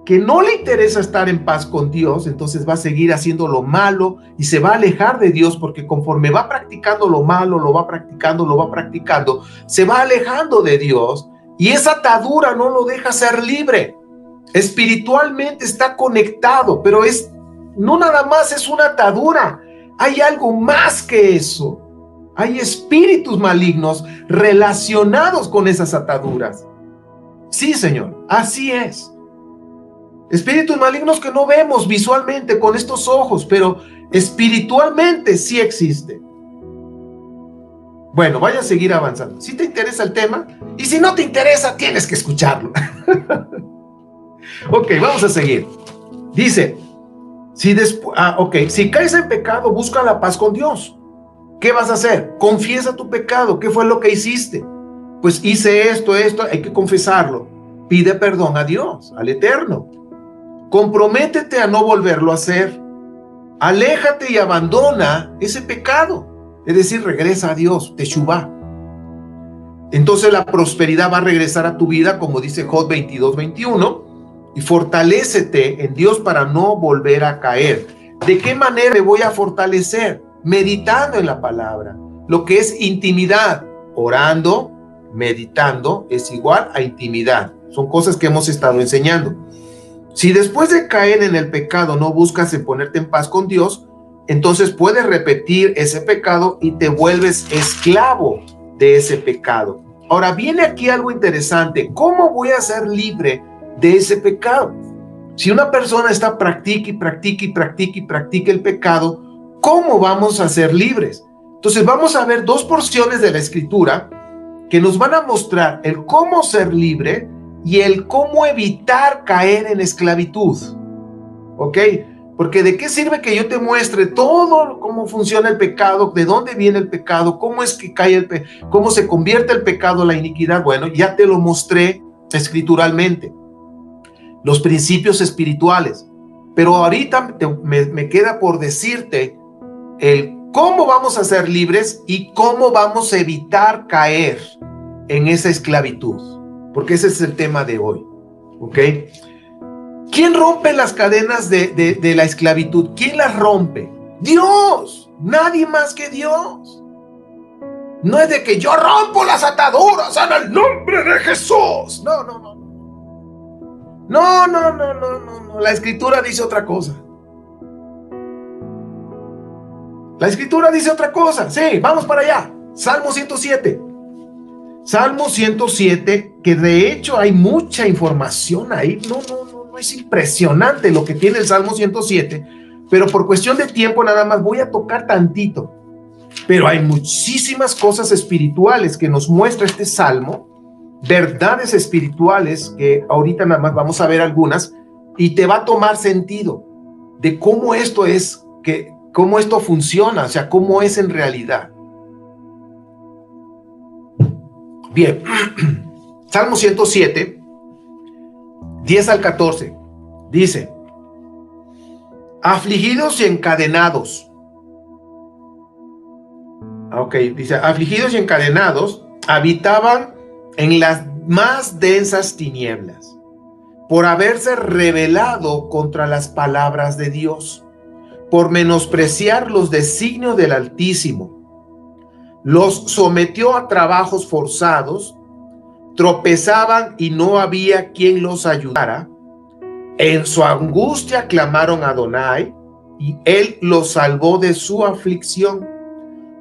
que no le interesa estar en paz con Dios, entonces va a seguir haciendo lo malo y se va a alejar de Dios, porque conforme va practicando lo malo, lo va practicando, se va alejando de Dios, y esa atadura no lo deja ser libre. Espiritualmente está conectado, pero no nada más es una atadura, hay algo más que eso. Hay espíritus malignos relacionados con esas ataduras. Sí, Señor, así es. Espíritus malignos que no vemos visualmente con estos ojos, pero espiritualmente sí existe. Bueno, vaya a seguir avanzando. Si te interesa el tema, y si no te interesa, tienes que escucharlo. Ok, vamos a seguir. Dice, si caes en pecado, busca la paz con Dios. ¿Qué vas a hacer? Confiesa tu pecado. ¿Qué fue lo que hiciste? Pues hice esto, hay que confesarlo. Pide perdón a Dios, al Eterno. Comprométete a no volverlo a hacer. Aléjate y abandona ese pecado. Es decir, regresa a Dios, teshuvá. Entonces la prosperidad va a regresar a tu vida, como dice Job 22:21, y fortalécete en Dios para no volver a caer. ¿De qué manera me voy a fortalecer? Meditando en la palabra, lo que es intimidad. Orando, meditando es igual a intimidad. Son cosas que hemos estado enseñando. Si después de caer en el pecado no buscas en ponerte en paz con Dios, entonces puedes repetir ese pecado y te vuelves esclavo de ese pecado. Ahora viene aquí algo interesante. ¿Cómo voy a ser libre de ese pecado? Si una persona está practica el pecado, ¿cómo vamos a ser libres? Entonces vamos a ver dos porciones de la Escritura que nos van a mostrar el cómo ser libre y el cómo evitar caer en esclavitud. ¿Ok? Porque ¿de qué sirve que yo te muestre todo cómo funciona el pecado, de dónde viene el pecado, cómo es que cae cómo se convierte el pecado, la iniquidad? Bueno, ya te lo mostré escrituralmente. Los principios espirituales. Pero ahorita me queda por decirte el cómo vamos a ser libres y cómo vamos a evitar caer en esa esclavitud. Porque ese es el tema de hoy. ¿Ok? ¿Quién rompe las cadenas de la esclavitud? ¿Quién las rompe? Dios. Nadie más que Dios. No es de que yo rompo las ataduras en el nombre de Jesús. No. No. La Escritura dice otra cosa. La Escritura dice otra cosa. Sí, vamos para allá. Salmo 107. Salmo 107, que de hecho hay mucha información ahí. No, es impresionante lo que tiene el Salmo 107, pero por cuestión de tiempo nada más voy a tocar tantito. Pero hay muchísimas cosas espirituales que nos muestra este Salmo, verdades espirituales que ahorita nada más vamos a ver algunas, y te va a tomar sentido de cómo esto cómo esto funciona, o sea, cómo es en realidad. Bien, Salmo 107, 10 al 14, dice: afligidos y encadenados. Dice, afligidos y encadenados habitaban en las más densas tinieblas, por haberse rebelado contra las palabras de Dios, por menospreciar los designios del Altísimo. Los sometió a trabajos forzados, tropezaban y no había quien los ayudara. En su angustia clamaron a Adonai, y él los salvó de su aflicción.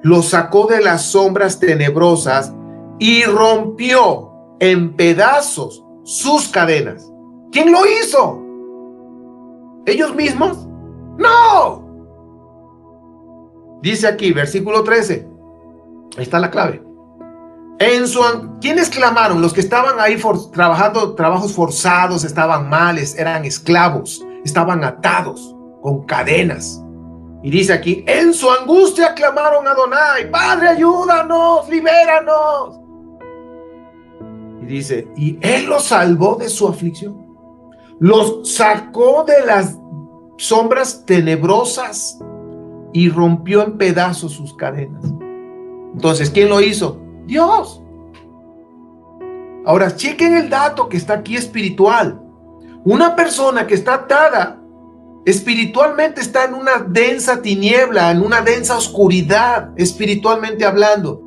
Los sacó de las sombras tenebrosas y rompió en pedazos sus cadenas. ¿Quién lo hizo? ¿Ellos mismos? ¡No! Dice aquí, versículo 13. Ahí está la clave. ¿Quiénes clamaron? Los que estaban ahí trabajando trabajos forzados, estaban males, eran esclavos, estaban atados con cadenas. Y dice aquí, en su angustia clamaron a Adonai, Padre, ayúdanos, libéranos. Y dice, y Él los salvó de su aflicción. Los sacó de las sombras tenebrosas y rompió en pedazos sus cadenas. Entonces, ¿quién lo hizo? Dios. Ahora, chequen el dato que está aquí espiritual. Una persona que está atada espiritualmente está en una densa tiniebla, en una densa oscuridad, espiritualmente hablando.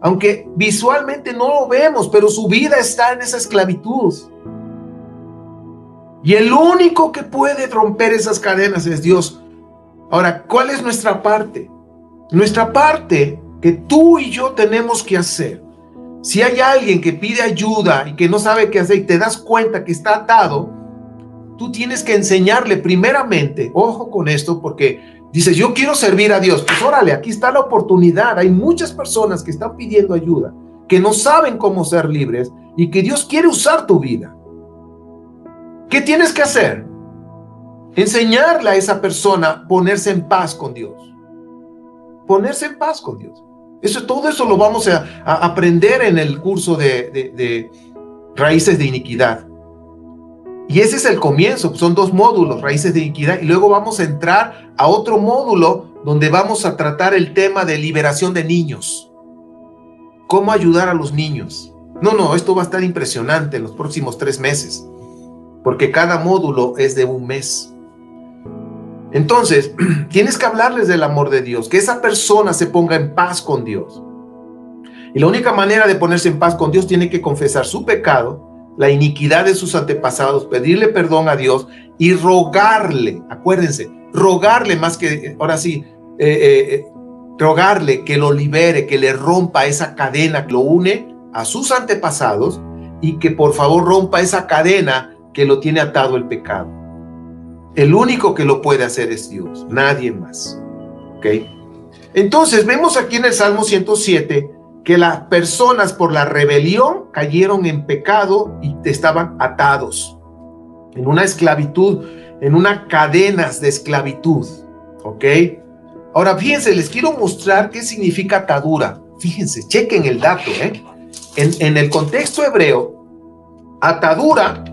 Aunque visualmente no lo vemos, pero su vida está en esa esclavitud. Y el único que puede romper esas cadenas es Dios. Ahora, ¿cuál es nuestra parte? Nuestra parte que tú y yo tenemos que hacer. Si hay alguien que pide ayuda y que no sabe qué hacer y te das cuenta que está atado, tú tienes que enseñarle primeramente, ojo con esto, porque dices, yo quiero servir a Dios. Pues órale, aquí está la oportunidad. Hay muchas personas que están pidiendo ayuda, que no saben cómo ser libres y que Dios quiere usar tu vida. ¿Qué tienes que hacer? Enseñarle a esa persona a ponerse en paz con Dios. Ponerse en paz con Dios. Todo eso lo vamos a aprender en el curso de Raíces de Iniquidad. Y ese es el comienzo, son 2 módulos, Raíces de Iniquidad, y luego vamos a entrar a otro módulo donde vamos a tratar el tema de liberación de niños. ¿Cómo ayudar a los niños? No, esto va a estar impresionante en los próximos 3 meses, porque cada módulo es de 1 mes. Entonces, tienes que hablarles del amor de Dios, que esa persona se ponga en paz con Dios. Y la única manera de ponerse en paz con Dios tiene que confesar su pecado, la iniquidad de sus antepasados, pedirle perdón a Dios y rogarle, acuérdense, rogarle más que, ahora sí, rogarle que lo libere, que le rompa esa cadena que lo une a sus antepasados y que por favor rompa esa cadena que lo tiene atado el pecado. El único que lo puede hacer es Dios, nadie más. ¿Ok? Entonces vemos aquí en el Salmo 107 que las personas por la rebelión cayeron en pecado y estaban atados en una esclavitud, en unas cadenas de esclavitud. ¿Ok? Ahora fíjense, les quiero mostrar qué significa atadura. Fíjense, chequen el dato. En el contexto hebreo, atadura,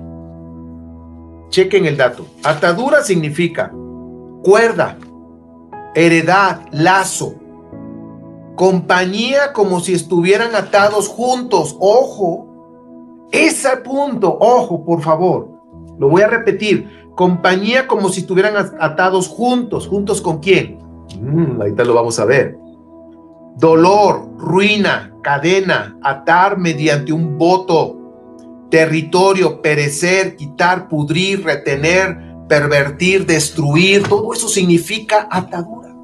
chequen el dato. Atadura significa cuerda, heredad, lazo, compañía como si estuvieran atados juntos. Ojo, ese punto, ojo, por favor, lo voy a repetir. Compañía como si estuvieran atados juntos. ¿Juntos con quién? Ahorita lo vamos a ver. Dolor, ruina, cadena, atar mediante un voto, territorio, perecer, quitar, pudrir, retener, pervertir, destruir. Todo eso significa atadura.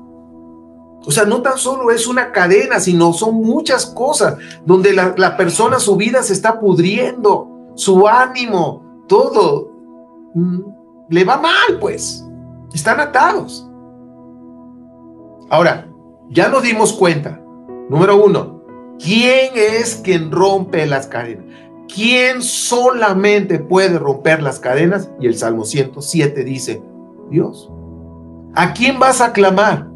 O sea, no tan solo es una cadena, sino son muchas cosas donde la persona, su vida se está pudriendo, su ánimo, todo le va mal, pues. Están atados. Ahora, ya nos dimos cuenta. Número 1, ¿quién es quien rompe las cadenas? ¿Quién solamente puede romper las cadenas? Y el Salmo 107 dice, Dios. ¿A quién vas a clamar?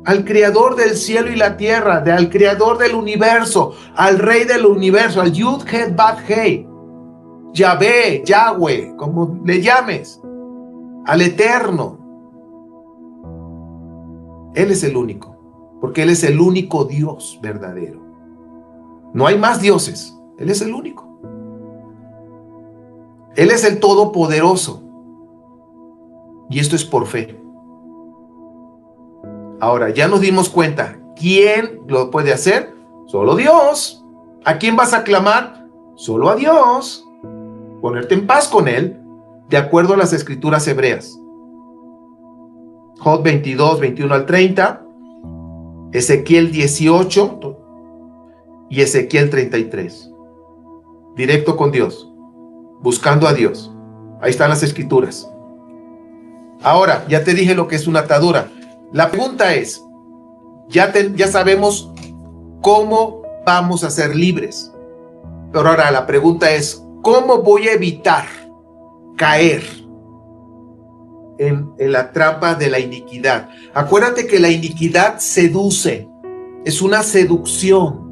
Al creador del cielo y la tierra, al creador del universo, al rey del universo, al Yud, Het, Bat, Hei, Yahvé, Yahweh, como le llames, al eterno. Él es el único, porque Él es el único Dios verdadero. No hay más dioses, Él es el único. Él es el todopoderoso. Y esto es por fe. Ahora, ya nos dimos cuenta, ¿quién lo puede hacer? Solo Dios. ¿A quién vas a clamar? Solo a Dios. Ponerte en paz con Él, de acuerdo a las escrituras hebreas. Job 22, 21 al 30, Ezequiel 18 y Ezequiel 33. Directo con Dios, buscando a Dios. Ahí están las escrituras. Ahora, ya te dije lo que es una atadura. La pregunta es, ya sabemos cómo vamos a ser libres. Pero ahora la pregunta es, ¿cómo voy a evitar caer en la trampa de la iniquidad. Acuérdate que la iniquidad seduce, es una seducción.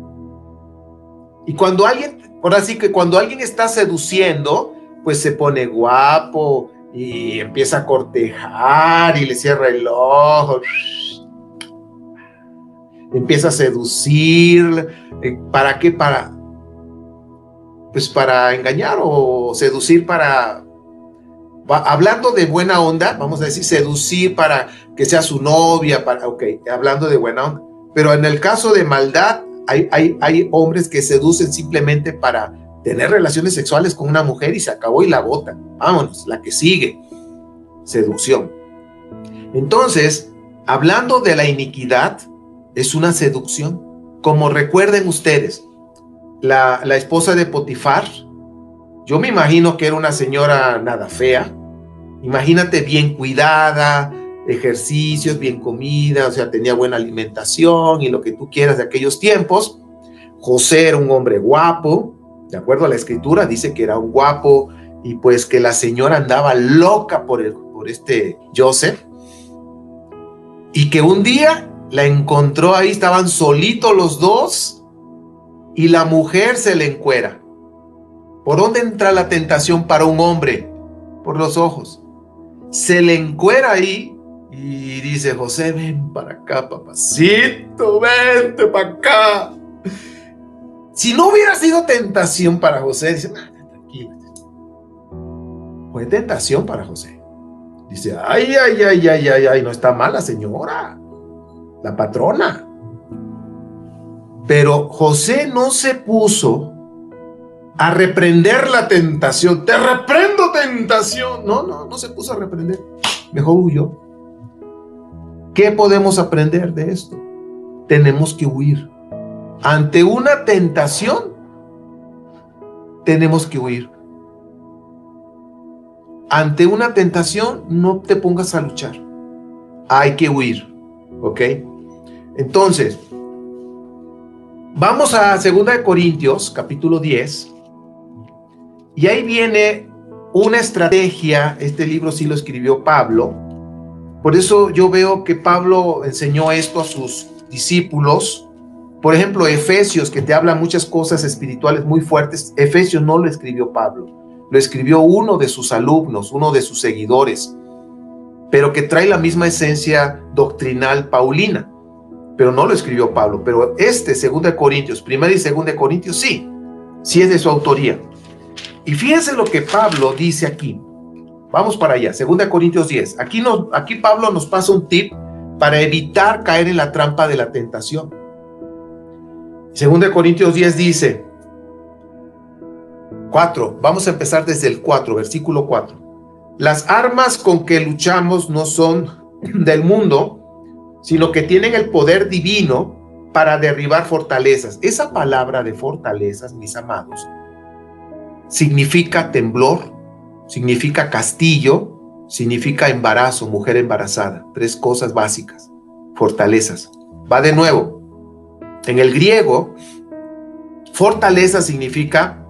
Y cuando alguien, ahora sí que cuando alguien está seduciendo, pues se pone guapo y empieza a cortejar y le cierra el ojo, empieza a seducir. ¿Para qué? Pues para engañar o seducir para, hablando de buena onda, vamos a decir seducir para que sea su novia, hablando de buena onda. Pero en el caso de maldad, hay hombres que seducen simplemente para tener relaciones sexuales con una mujer y se acabó y la botan. Vámonos, la que sigue. Seducción. Entonces, hablando de la iniquidad, es una seducción. Como recuerden ustedes, la esposa de Potifar, yo me imagino que era una señora nada fea. Imagínate, bien cuidada, ejercicios, bien comida, o sea, tenía buena alimentación y lo que tú quieras de aquellos tiempos. José era un hombre guapo, de acuerdo a la escritura, dice que era un guapo, y pues que la señora andaba loca por este Joseph, y que un día la encontró ahí, estaban solitos los dos, y la mujer se le encuera. ¿Por dónde entra la tentación para un hombre? Por los ojos. Se le encuera ahí y dice: José, ven para acá, papacito, vente para acá. Si no hubiera sido tentación para José, dice: tranquilo. Fue tentación para José. Dice: ay, no está mal la señora, la patrona. Pero José no se puso a reprender la tentación. Te reprendo, tentación. No se puso a reprender. Mejor huyó. ¿Qué podemos aprender de esto? Tenemos que huir. Ante una tentación, tenemos que huir. Ante una tentación, no te pongas a luchar. Hay que huir. ¿Ok? Entonces, vamos a 2 Corintios, capítulo 10. Y ahí viene una estrategia. Este libro sí lo escribió Pablo. Por eso yo veo que Pablo enseñó esto a sus discípulos. Por ejemplo, Efesios, que te habla muchas cosas espirituales muy fuertes. Efesios no lo escribió Pablo. Lo escribió uno de sus alumnos, uno de sus seguidores, pero que trae la misma esencia doctrinal paulina. Pero no lo escribió Pablo. Pero 2 Corintios, 1 y 2 Corintios, sí es de su autoría. Y fíjense lo que Pablo dice aquí. Vamos para allá, 2 Corintios 10. Aquí Pablo nos pasa un tip para evitar caer en la trampa de la tentación. 2 Corintios 10 dice 4, vamos a empezar desde el 4, versículo 4. Las armas con que luchamos no son del mundo, sino que tienen el poder divino para derribar fortalezas. Esa palabra de fortalezas, mis amados, significa temblor, significa castillo, significa embarazo, mujer embarazada. 3 cosas básicas. Fortalezas. Va de nuevo. En el griego, fortaleza significa,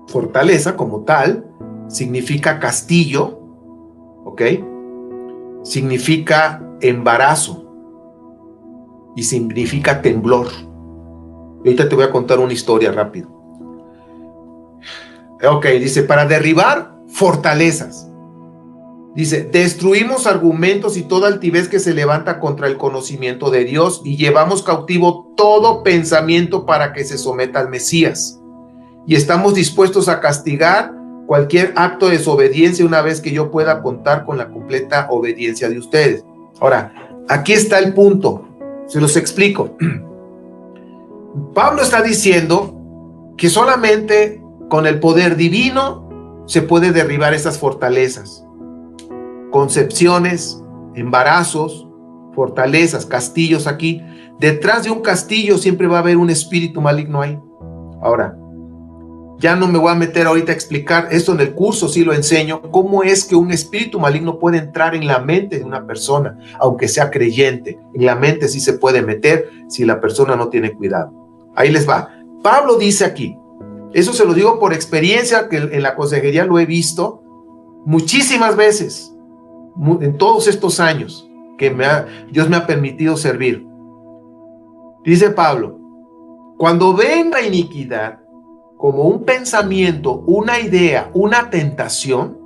fortaleza como tal, significa castillo, ¿ok? Significa embarazo y significa temblor. Y ahorita te voy a contar una historia rápido. Ok, dice, para derribar fortalezas. Dice, destruimos argumentos y toda altivez que se levanta contra el conocimiento de Dios y llevamos cautivo todo pensamiento para que se someta al Mesías. Y estamos dispuestos a castigar cualquier acto de desobediencia una vez que yo pueda contar con la completa obediencia de ustedes. Ahora, aquí está el punto. Se los explico. Pablo está diciendo que solamente con el poder divino se puede derribar esas fortalezas. Concepciones, embarazos, fortalezas, castillos aquí. Detrás de un castillo siempre va a haber un espíritu maligno ahí. Ahora, ya no me voy a meter ahorita a explicar esto, en el curso sí lo enseño, cómo es que un espíritu maligno puede entrar en la mente de una persona, aunque sea creyente. En la mente sí se puede meter si la persona no tiene cuidado. Ahí les va. Pablo dice aquí, eso se lo digo por experiencia, que en la consejería lo he visto muchísimas veces. en todos estos años que Dios me ha permitido servir. Dice Pablo, cuando venga iniquidad, como un pensamiento, una idea, una tentación,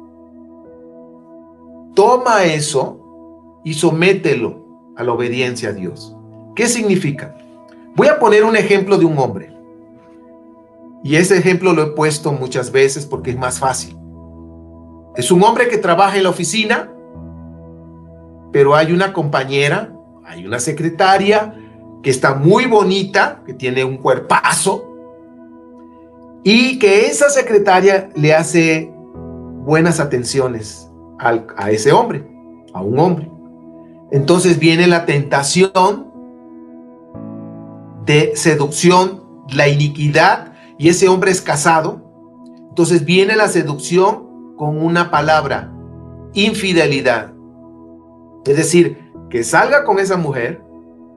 toma eso y somételo a la obediencia a Dios. ¿Qué significa? Voy a poner un ejemplo de un hombre. Y ese ejemplo lo he puesto muchas veces porque es más fácil. Es un hombre que trabaja en la oficina, pero hay una compañera, hay una secretaria que está muy bonita, que tiene un cuerpazo, y que esa secretaria le hace buenas atenciones a ese hombre, a un hombre. Entonces viene la tentación de seducción, la iniquidad, y ese hombre es casado. Entonces viene la seducción con una palabra, infidelidad. Es decir, que salga con esa mujer,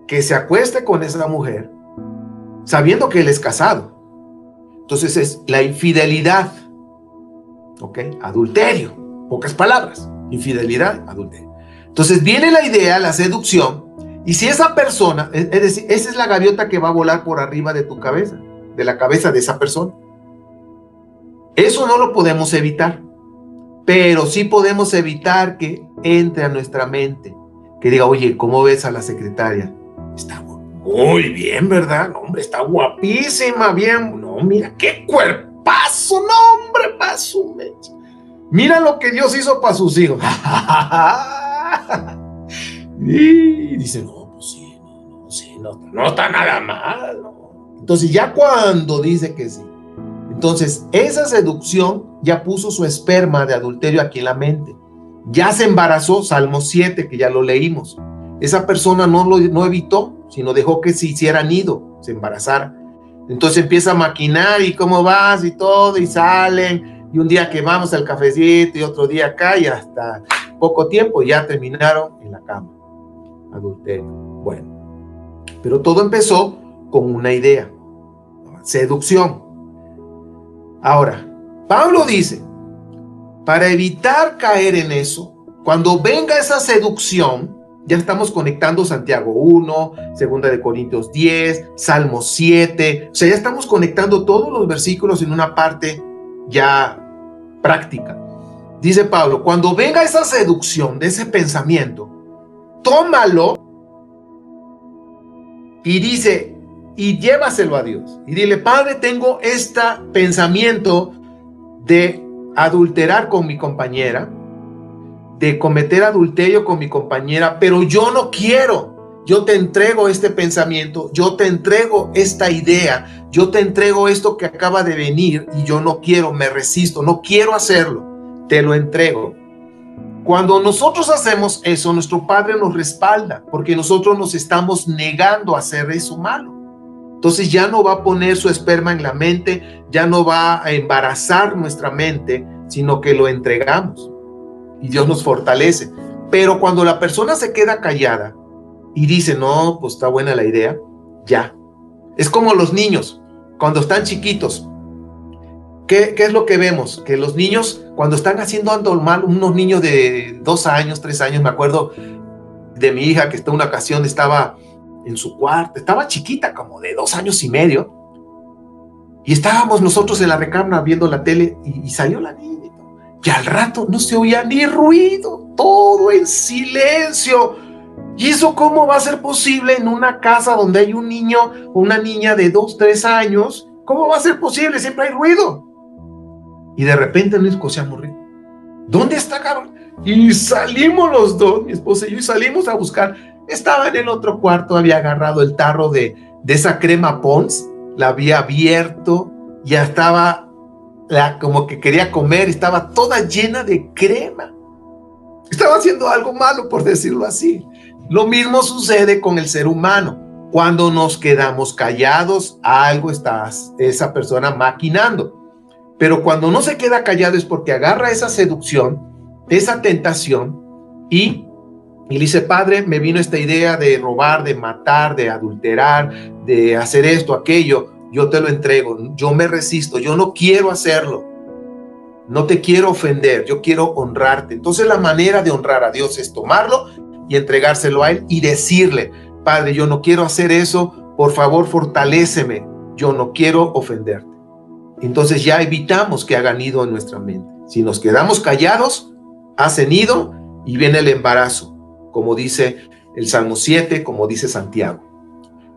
que se acueste con esa mujer, sabiendo que él es casado. Entonces es la infidelidad, ¿ok? Adulterio, pocas palabras, infidelidad, adulterio. Entonces viene la idea, la seducción, y si esa persona, es decir, esa es la gaviota que va a volar por arriba de tu cabeza, de la cabeza de esa persona. Eso no lo podemos evitar, pero sí podemos evitar que entre a nuestra mente, que diga, oye, ¿cómo ves a la secretaria? Está muy bien, ¿verdad? No, hombre, está guapísima, bien. No, mira, qué cuerpazo, no, hombre, para su mecha. Mira lo que Dios hizo para sus hijos. Y dice, no, pues sí, no está nada mal. No. Entonces, ya cuando dice que sí, entonces esa seducción ya puso su esperma de adulterio aquí en la mente. Ya se embarazó, Salmo 7, que ya lo leímos. Esa persona no evitó, sino dejó que se hiciera nido, se embarazara. Entonces empieza a maquinar, y cómo vas, y todo, y salen, y un día que vamos al cafecito, y otro día acá, y hasta poco tiempo ya terminaron en la cama. Adulterio. Bueno, pero todo empezó con una idea, seducción. Ahora, Pablo dice, para evitar caer en eso, cuando venga esa seducción, ya estamos conectando Santiago 1, 2 de Corintios 10, Salmo 7, o sea, ya estamos conectando todos los versículos en una parte ya práctica. Dice Pablo, cuando venga esa seducción de ese pensamiento, tómalo y dice, y llévaselo a Dios. Y dile, Padre, tengo este pensamiento de adulterar con mi compañera, de cometer adulterio con mi compañera, pero yo no quiero. Yo te entrego este pensamiento, yo te entrego esta idea, yo te entrego esto que acaba de venir y yo no quiero, me resisto, no quiero hacerlo, te lo entrego. Cuando nosotros hacemos eso, nuestro Padre nos respalda, porque nosotros nos estamos negando a hacer eso malo. Entonces ya no va a poner su esperma en la mente, ya no va a embarazar nuestra mente, sino que lo entregamos y Dios nos fortalece. Pero cuando la persona se queda callada y dice, no, pues está buena la idea, ya. Es como los niños, cuando están chiquitos. ¿Qué es lo que vemos? Que los niños, cuando están haciendo algo mal, unos niños de 2 años, 3 años, me acuerdo de mi hija que una ocasión estaba en su cuarto, estaba chiquita, como de 2 años y medio, y estábamos nosotros en la recámara viendo la tele y salió la niña. Y al rato no se oía ni ruido, todo en silencio. ¿Y eso cómo va a ser posible en una casa donde hay un niño o una niña de 2, 3 años? ¿Cómo va a ser posible? Siempre hay ruido. Y de repente no escuchamos ruido. ¿Dónde está, cabrón? Y salimos los dos, mi esposa y yo, y salimos a buscar. Estaba en el otro cuarto, había agarrado el tarro de esa crema Pond's, la había abierto, ya estaba como que quería comer, estaba toda llena de crema. Estaba haciendo algo malo, por decirlo así. Lo mismo sucede con el ser humano. Cuando nos quedamos callados, algo está esa persona maquinando. Pero cuando no se queda callado es porque agarra esa seducción, esa tentación y le dice, Padre, me vino esta idea de robar, de matar, de adulterar, de hacer esto, aquello. Yo te lo entrego, yo me resisto, yo no quiero hacerlo. no te quiero ofender, yo quiero honrarte. Entonces la manera de honrar a Dios es tomarlo y entregárselo a Él y decirle, Padre, yo no quiero hacer eso, por favor, fortaléceme, yo no quiero ofenderte. Entonces ya evitamos que hagan nido en nuestra mente. Si nos quedamos callados, hacen nido y viene el embarazo, como dice el Salmo 7, como dice Santiago.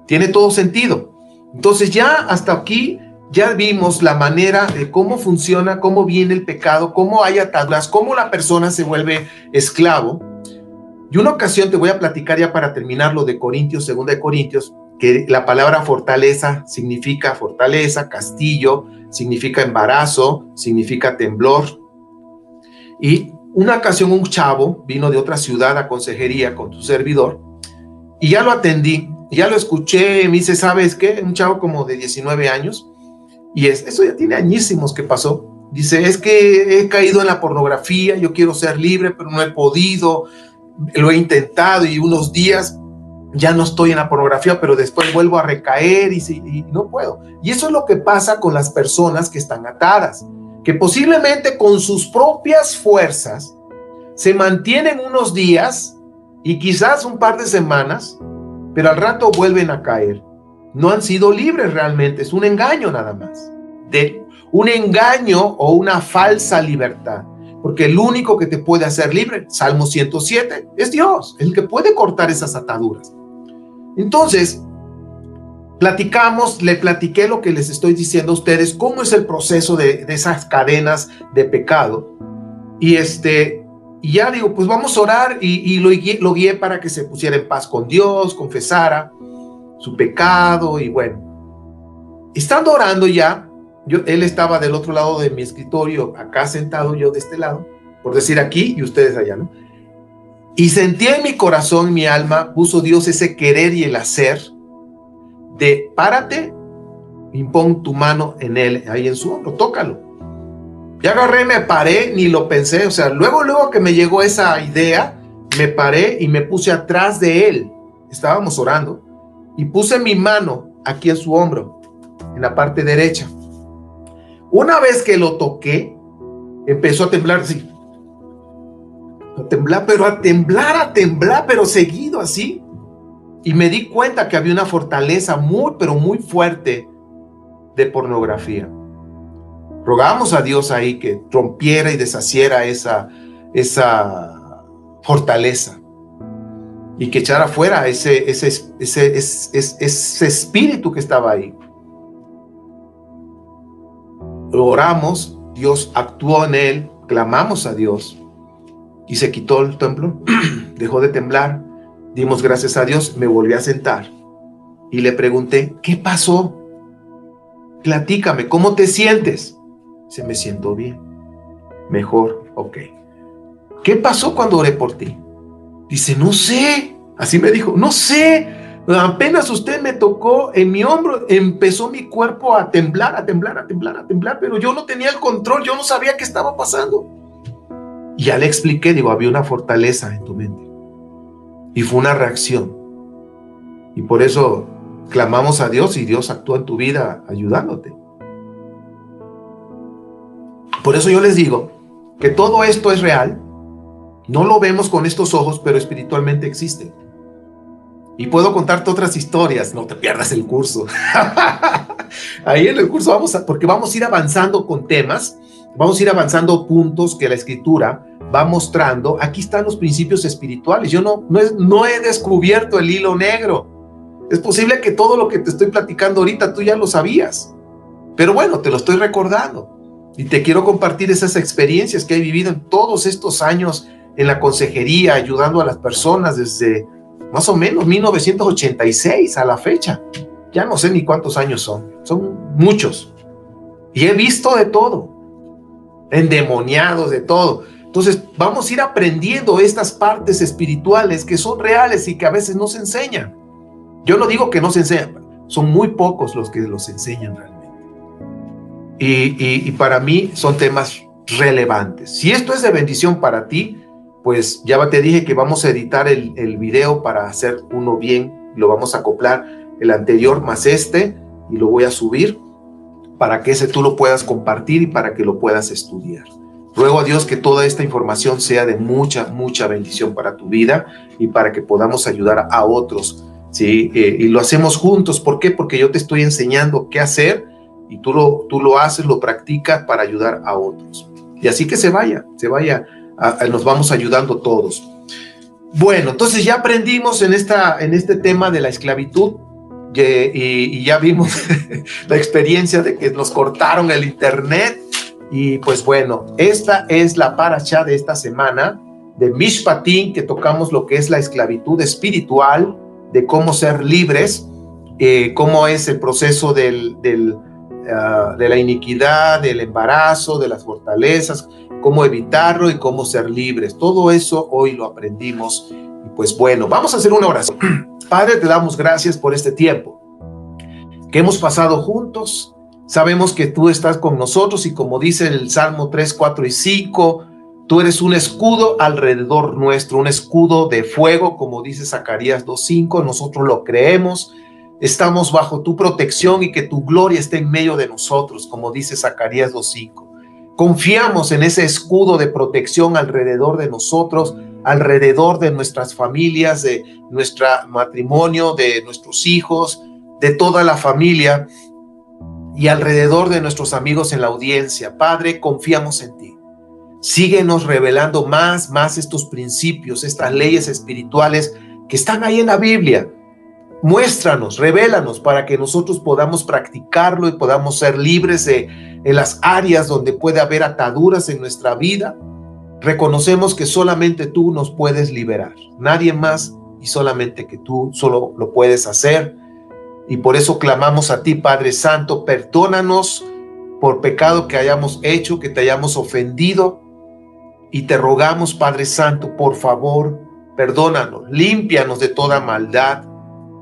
Tiene todo sentido. Entonces ya hasta aquí ya vimos la manera de cómo funciona, cómo viene el pecado, cómo hay ataduras, cómo la persona se vuelve esclavo. Y una ocasión te voy a platicar ya para terminar lo de Corintios, 2 de Corintios, que la palabra fortaleza significa fortaleza, castillo, significa embarazo, significa temblor. Y una ocasión un chavo vino de otra ciudad a consejería con tu servidor y ya lo atendí, ya lo escuché, me dice, ¿sabes qué? Un chavo como de 19 años y eso ya tiene añísimos que pasó. Dice, es que he caído en la pornografía, yo quiero ser libre, pero no he podido, lo he intentado y unos días ya no estoy en la pornografía, pero después vuelvo a recaer y no puedo. Y eso es lo que pasa con las personas que están atadas, que posiblemente con sus propias fuerzas se mantienen unos días y quizás un par de semanas, pero al rato vuelven a caer. No han sido libres realmente, es un engaño nada más. Un engaño o una falsa libertad. Porque el único que te puede hacer libre, Salmo 107, es Dios, el que puede cortar esas ataduras. Entonces, le platiqué lo que les estoy diciendo a ustedes, cómo es el proceso de esas cadenas de pecado. Y ya digo, pues vamos a orar y lo guié para que se pusiera en paz con Dios, confesara su pecado y bueno. Estando orando ya, él estaba del otro lado de mi escritorio, acá sentado, yo de este lado, por decir aquí y ustedes allá, ¿no? Y sentí en mi corazón, en mi alma, puso Dios ese querer y el hacer de párate y pon tu mano en él, ahí en su hombro, tócalo. Ya agarré, me paré, ni lo pensé, o sea, luego que me llegó esa idea, me paré y me puse atrás de él, estábamos orando, y puse mi mano aquí en su hombro, en la parte derecha. Una vez que lo toqué, empezó a temblar así, a temblar, pero seguido así, y me di cuenta que había una fortaleza muy, pero muy fuerte de pornografía. Rogamos a Dios ahí que rompiera y deshaciera esa fortaleza y que echara fuera ese espíritu que estaba ahí. Oramos, Dios actuó en él, clamamos a Dios y se quitó el temblor, dejó de temblar, dimos gracias a Dios, me volví a sentar y le pregunté, ¿qué pasó? Platícame, ¿cómo te sientes? Dice, me siento bien, mejor, ok. ¿Qué pasó cuando oré por ti? Dice, no sé, así me dijo, no sé, apenas usted me tocó en mi hombro, empezó mi cuerpo a temblar, pero yo no tenía el control, yo no sabía qué estaba pasando. Y ya le expliqué, digo, había una fortaleza en tu mente y fue una reacción. Y por eso clamamos a Dios y Dios actúa en tu vida ayudándote. Por eso yo les digo que todo esto es real, no lo vemos con estos ojos, pero espiritualmente existe. Y puedo contarte otras historias, no te pierdas el curso. Ahí en el curso porque vamos a ir avanzando con temas, vamos a ir avanzando puntos que la Escritura va mostrando. Aquí están los principios espirituales. Yo no he descubierto el hilo negro. Es posible que todo lo que te estoy platicando ahorita tú ya lo sabías, pero bueno, te lo estoy recordando. Y te quiero compartir esas experiencias que he vivido en todos estos años en la consejería, ayudando a las personas desde más o menos 1986 a la fecha. Ya no sé ni cuántos años son muchos. Y he visto de todo, endemoniados, de todo. Entonces vamos a ir aprendiendo estas partes espirituales que son reales y que a veces no se enseñan. Yo no digo que no se enseñan, son muy pocos los que los enseñan realmente. Y para mí son temas relevantes. Si esto es de bendición para ti, pues ya te dije que vamos a editar el video para hacer uno bien. Lo vamos a acoplar el anterior más y lo voy a subir para que ese tú lo puedas compartir y para que lo puedas estudiar. Ruego a Dios que toda esta información sea de mucha, mucha bendición para tu vida y para que podamos ayudar a otros, ¿sí? Y lo hacemos juntos. ¿Por qué? Porque yo te estoy enseñando qué hacer y tú lo haces, lo practicas para ayudar a otros. Y así que nos vamos ayudando todos. Bueno, entonces ya aprendimos en este tema de la esclavitud y ya vimos la experiencia de que nos cortaron el internet. Y pues bueno, esta es la parashá de esta semana de Mishpatim, que tocamos lo que es la esclavitud espiritual, de cómo ser libres, cómo es el proceso de la iniquidad, del embarazo, de las fortalezas, cómo evitarlo y cómo ser libres. Todo eso hoy lo aprendimos. Y pues bueno, vamos a hacer una oración. Padre, te damos gracias por este tiempo que hemos pasado juntos. Sabemos que tú estás con nosotros y como dice el Salmo 3, 4 y 5, tú eres un escudo alrededor nuestro, un escudo de fuego, como dice Zacarías 2:5, nosotros lo creemos, estamos bajo tu protección y que tu gloria esté en medio de nosotros, como dice Zacarías 2:5. Confiamos en ese escudo de protección alrededor de nosotros, alrededor de nuestras familias, de nuestro matrimonio, de nuestros hijos, de toda la familia, y alrededor de nuestros amigos en la audiencia. Padre, confiamos en ti. Síguenos revelando más estos principios, estas leyes espirituales que están ahí en la Biblia. Muéstranos, revélanos para que nosotros podamos practicarlo y podamos ser libres en las áreas donde puede haber ataduras en nuestra vida. Reconocemos que solamente tú nos puedes liberar, nadie más, y solamente que tú solo lo puedes hacer. Y por eso clamamos a ti, Padre Santo, perdónanos por pecado que hayamos hecho, que te hayamos ofendido. Y te rogamos, Padre Santo, por favor, perdónanos, límpianos de toda maldad.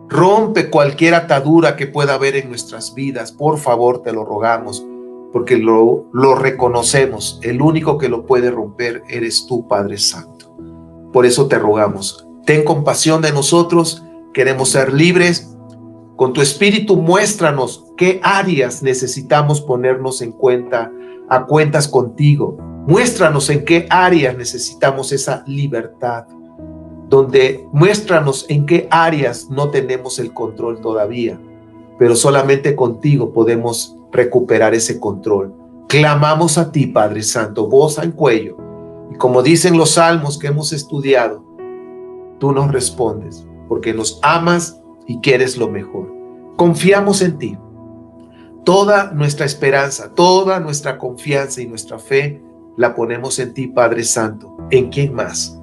Rompe cualquier atadura que pueda haber en nuestras vidas. Por favor, te lo rogamos, porque lo reconocemos. El único que lo puede romper eres tú, Padre Santo. Por eso te rogamos, ten compasión de nosotros, queremos ser libres. Con tu espíritu muéstranos qué áreas necesitamos ponernos a cuentas contigo. Muéstranos en qué áreas necesitamos esa libertad. Muéstranos en qué áreas no tenemos el control todavía, pero solamente contigo podemos recuperar ese control. Clamamos a ti, Padre Santo, voz en cuello. Y como dicen los salmos que hemos estudiado, tú nos respondes porque nos amas y quieres lo mejor. Confiamos en ti. Toda nuestra esperanza, toda nuestra confianza y nuestra fe la ponemos en ti, Padre Santo. ¿En quién más?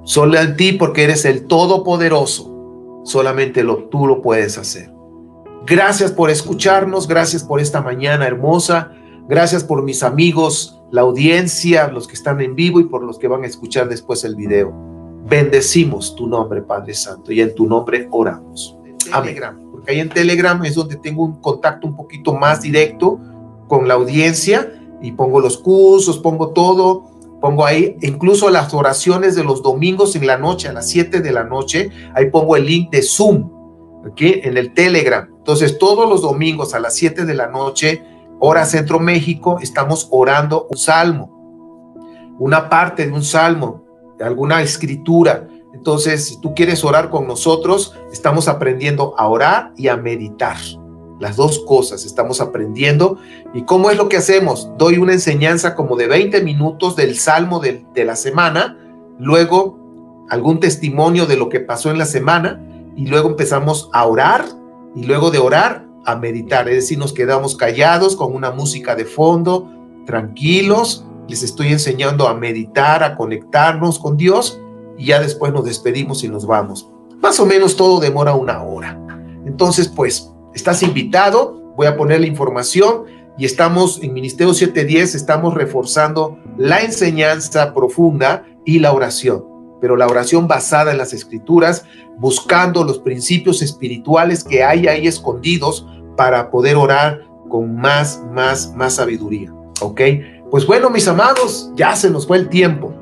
Solo en ti, porque eres el Todopoderoso. Solamente tú lo puedes hacer. Gracias por escucharnos, gracias por esta mañana hermosa, gracias por mis amigos, la audiencia, los que están en vivo y por los que van a escuchar después el video. Bendecimos tu nombre, Padre Santo, y en tu nombre oramos. Amén. Porque ahí en Telegram es donde tengo un contacto un poquito más directo con la audiencia y pongo los cursos, pongo todo, pongo ahí incluso las oraciones de los domingos en la noche, a las 7 de la noche, ahí pongo el link de Zoom, ¿ok? En el Telegram. Entonces todos los domingos a las 7 de la noche, hora Centro México, estamos orando un salmo, una parte de un salmo, de alguna escritura. Entonces, si tú quieres orar con nosotros, estamos aprendiendo a orar y a meditar. Las dos cosas estamos aprendiendo. ¿Y cómo es lo que hacemos? Doy una enseñanza como de 20 minutos del salmo de la semana, luego algún testimonio de lo que pasó en la semana, y luego empezamos a orar, y luego de orar a meditar. Es decir, nos quedamos callados con una música de fondo, tranquilos. Les estoy enseñando a meditar, a conectarnos con Dios, y ya después nos despedimos y nos vamos. Más o menos todo demora 1 hora. Entonces, pues, estás invitado. Voy a poner la información y estamos en Ministerio 710, estamos reforzando la enseñanza profunda y la oración, pero la oración basada en las Escrituras, buscando los principios espirituales que hay ahí escondidos para poder orar con más sabiduría, ¿ok? Pues bueno, mis amados, ya se nos fue el tiempo.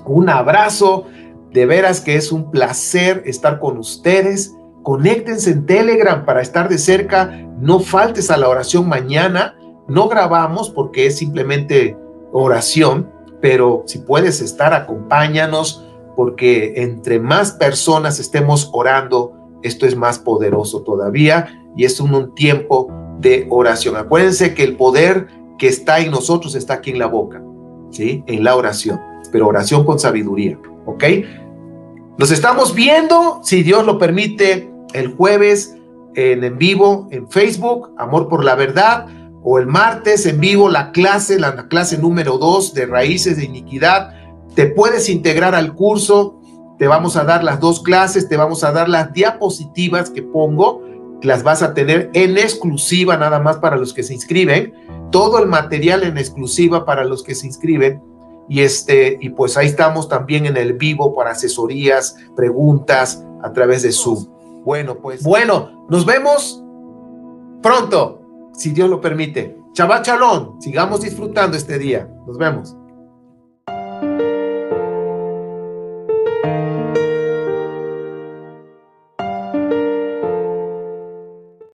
Un abrazo. De veras que es un placer estar con ustedes. Conéctense en Telegram para estar de cerca. No faltes a la oración mañana. No grabamos porque es simplemente oración, pero si puedes estar, acompáñanos, porque entre más personas estemos orando, esto es más poderoso todavía y es un tiempo de oración. Acuérdense que el poder que está en nosotros está aquí en la boca, ¿sí? En la oración, pero oración con sabiduría, ¿ok? Nos estamos viendo, si Dios lo permite, el jueves en vivo en Facebook, Amor por la Verdad, o el martes en vivo la clase número 2 de Raíces de Iniquidad. Te puedes integrar al curso, te vamos a dar las 2 clases, te vamos a dar las diapositivas que pongo, las vas a tener en exclusiva nada más para los que se inscriben, todo el material en exclusiva para los que se inscriben. Y pues ahí estamos también en el vivo para asesorías, preguntas a través de Zoom. Bueno, nos vemos pronto, si Dios lo permite. Shabbat Shalom, sigamos disfrutando este día. Nos vemos.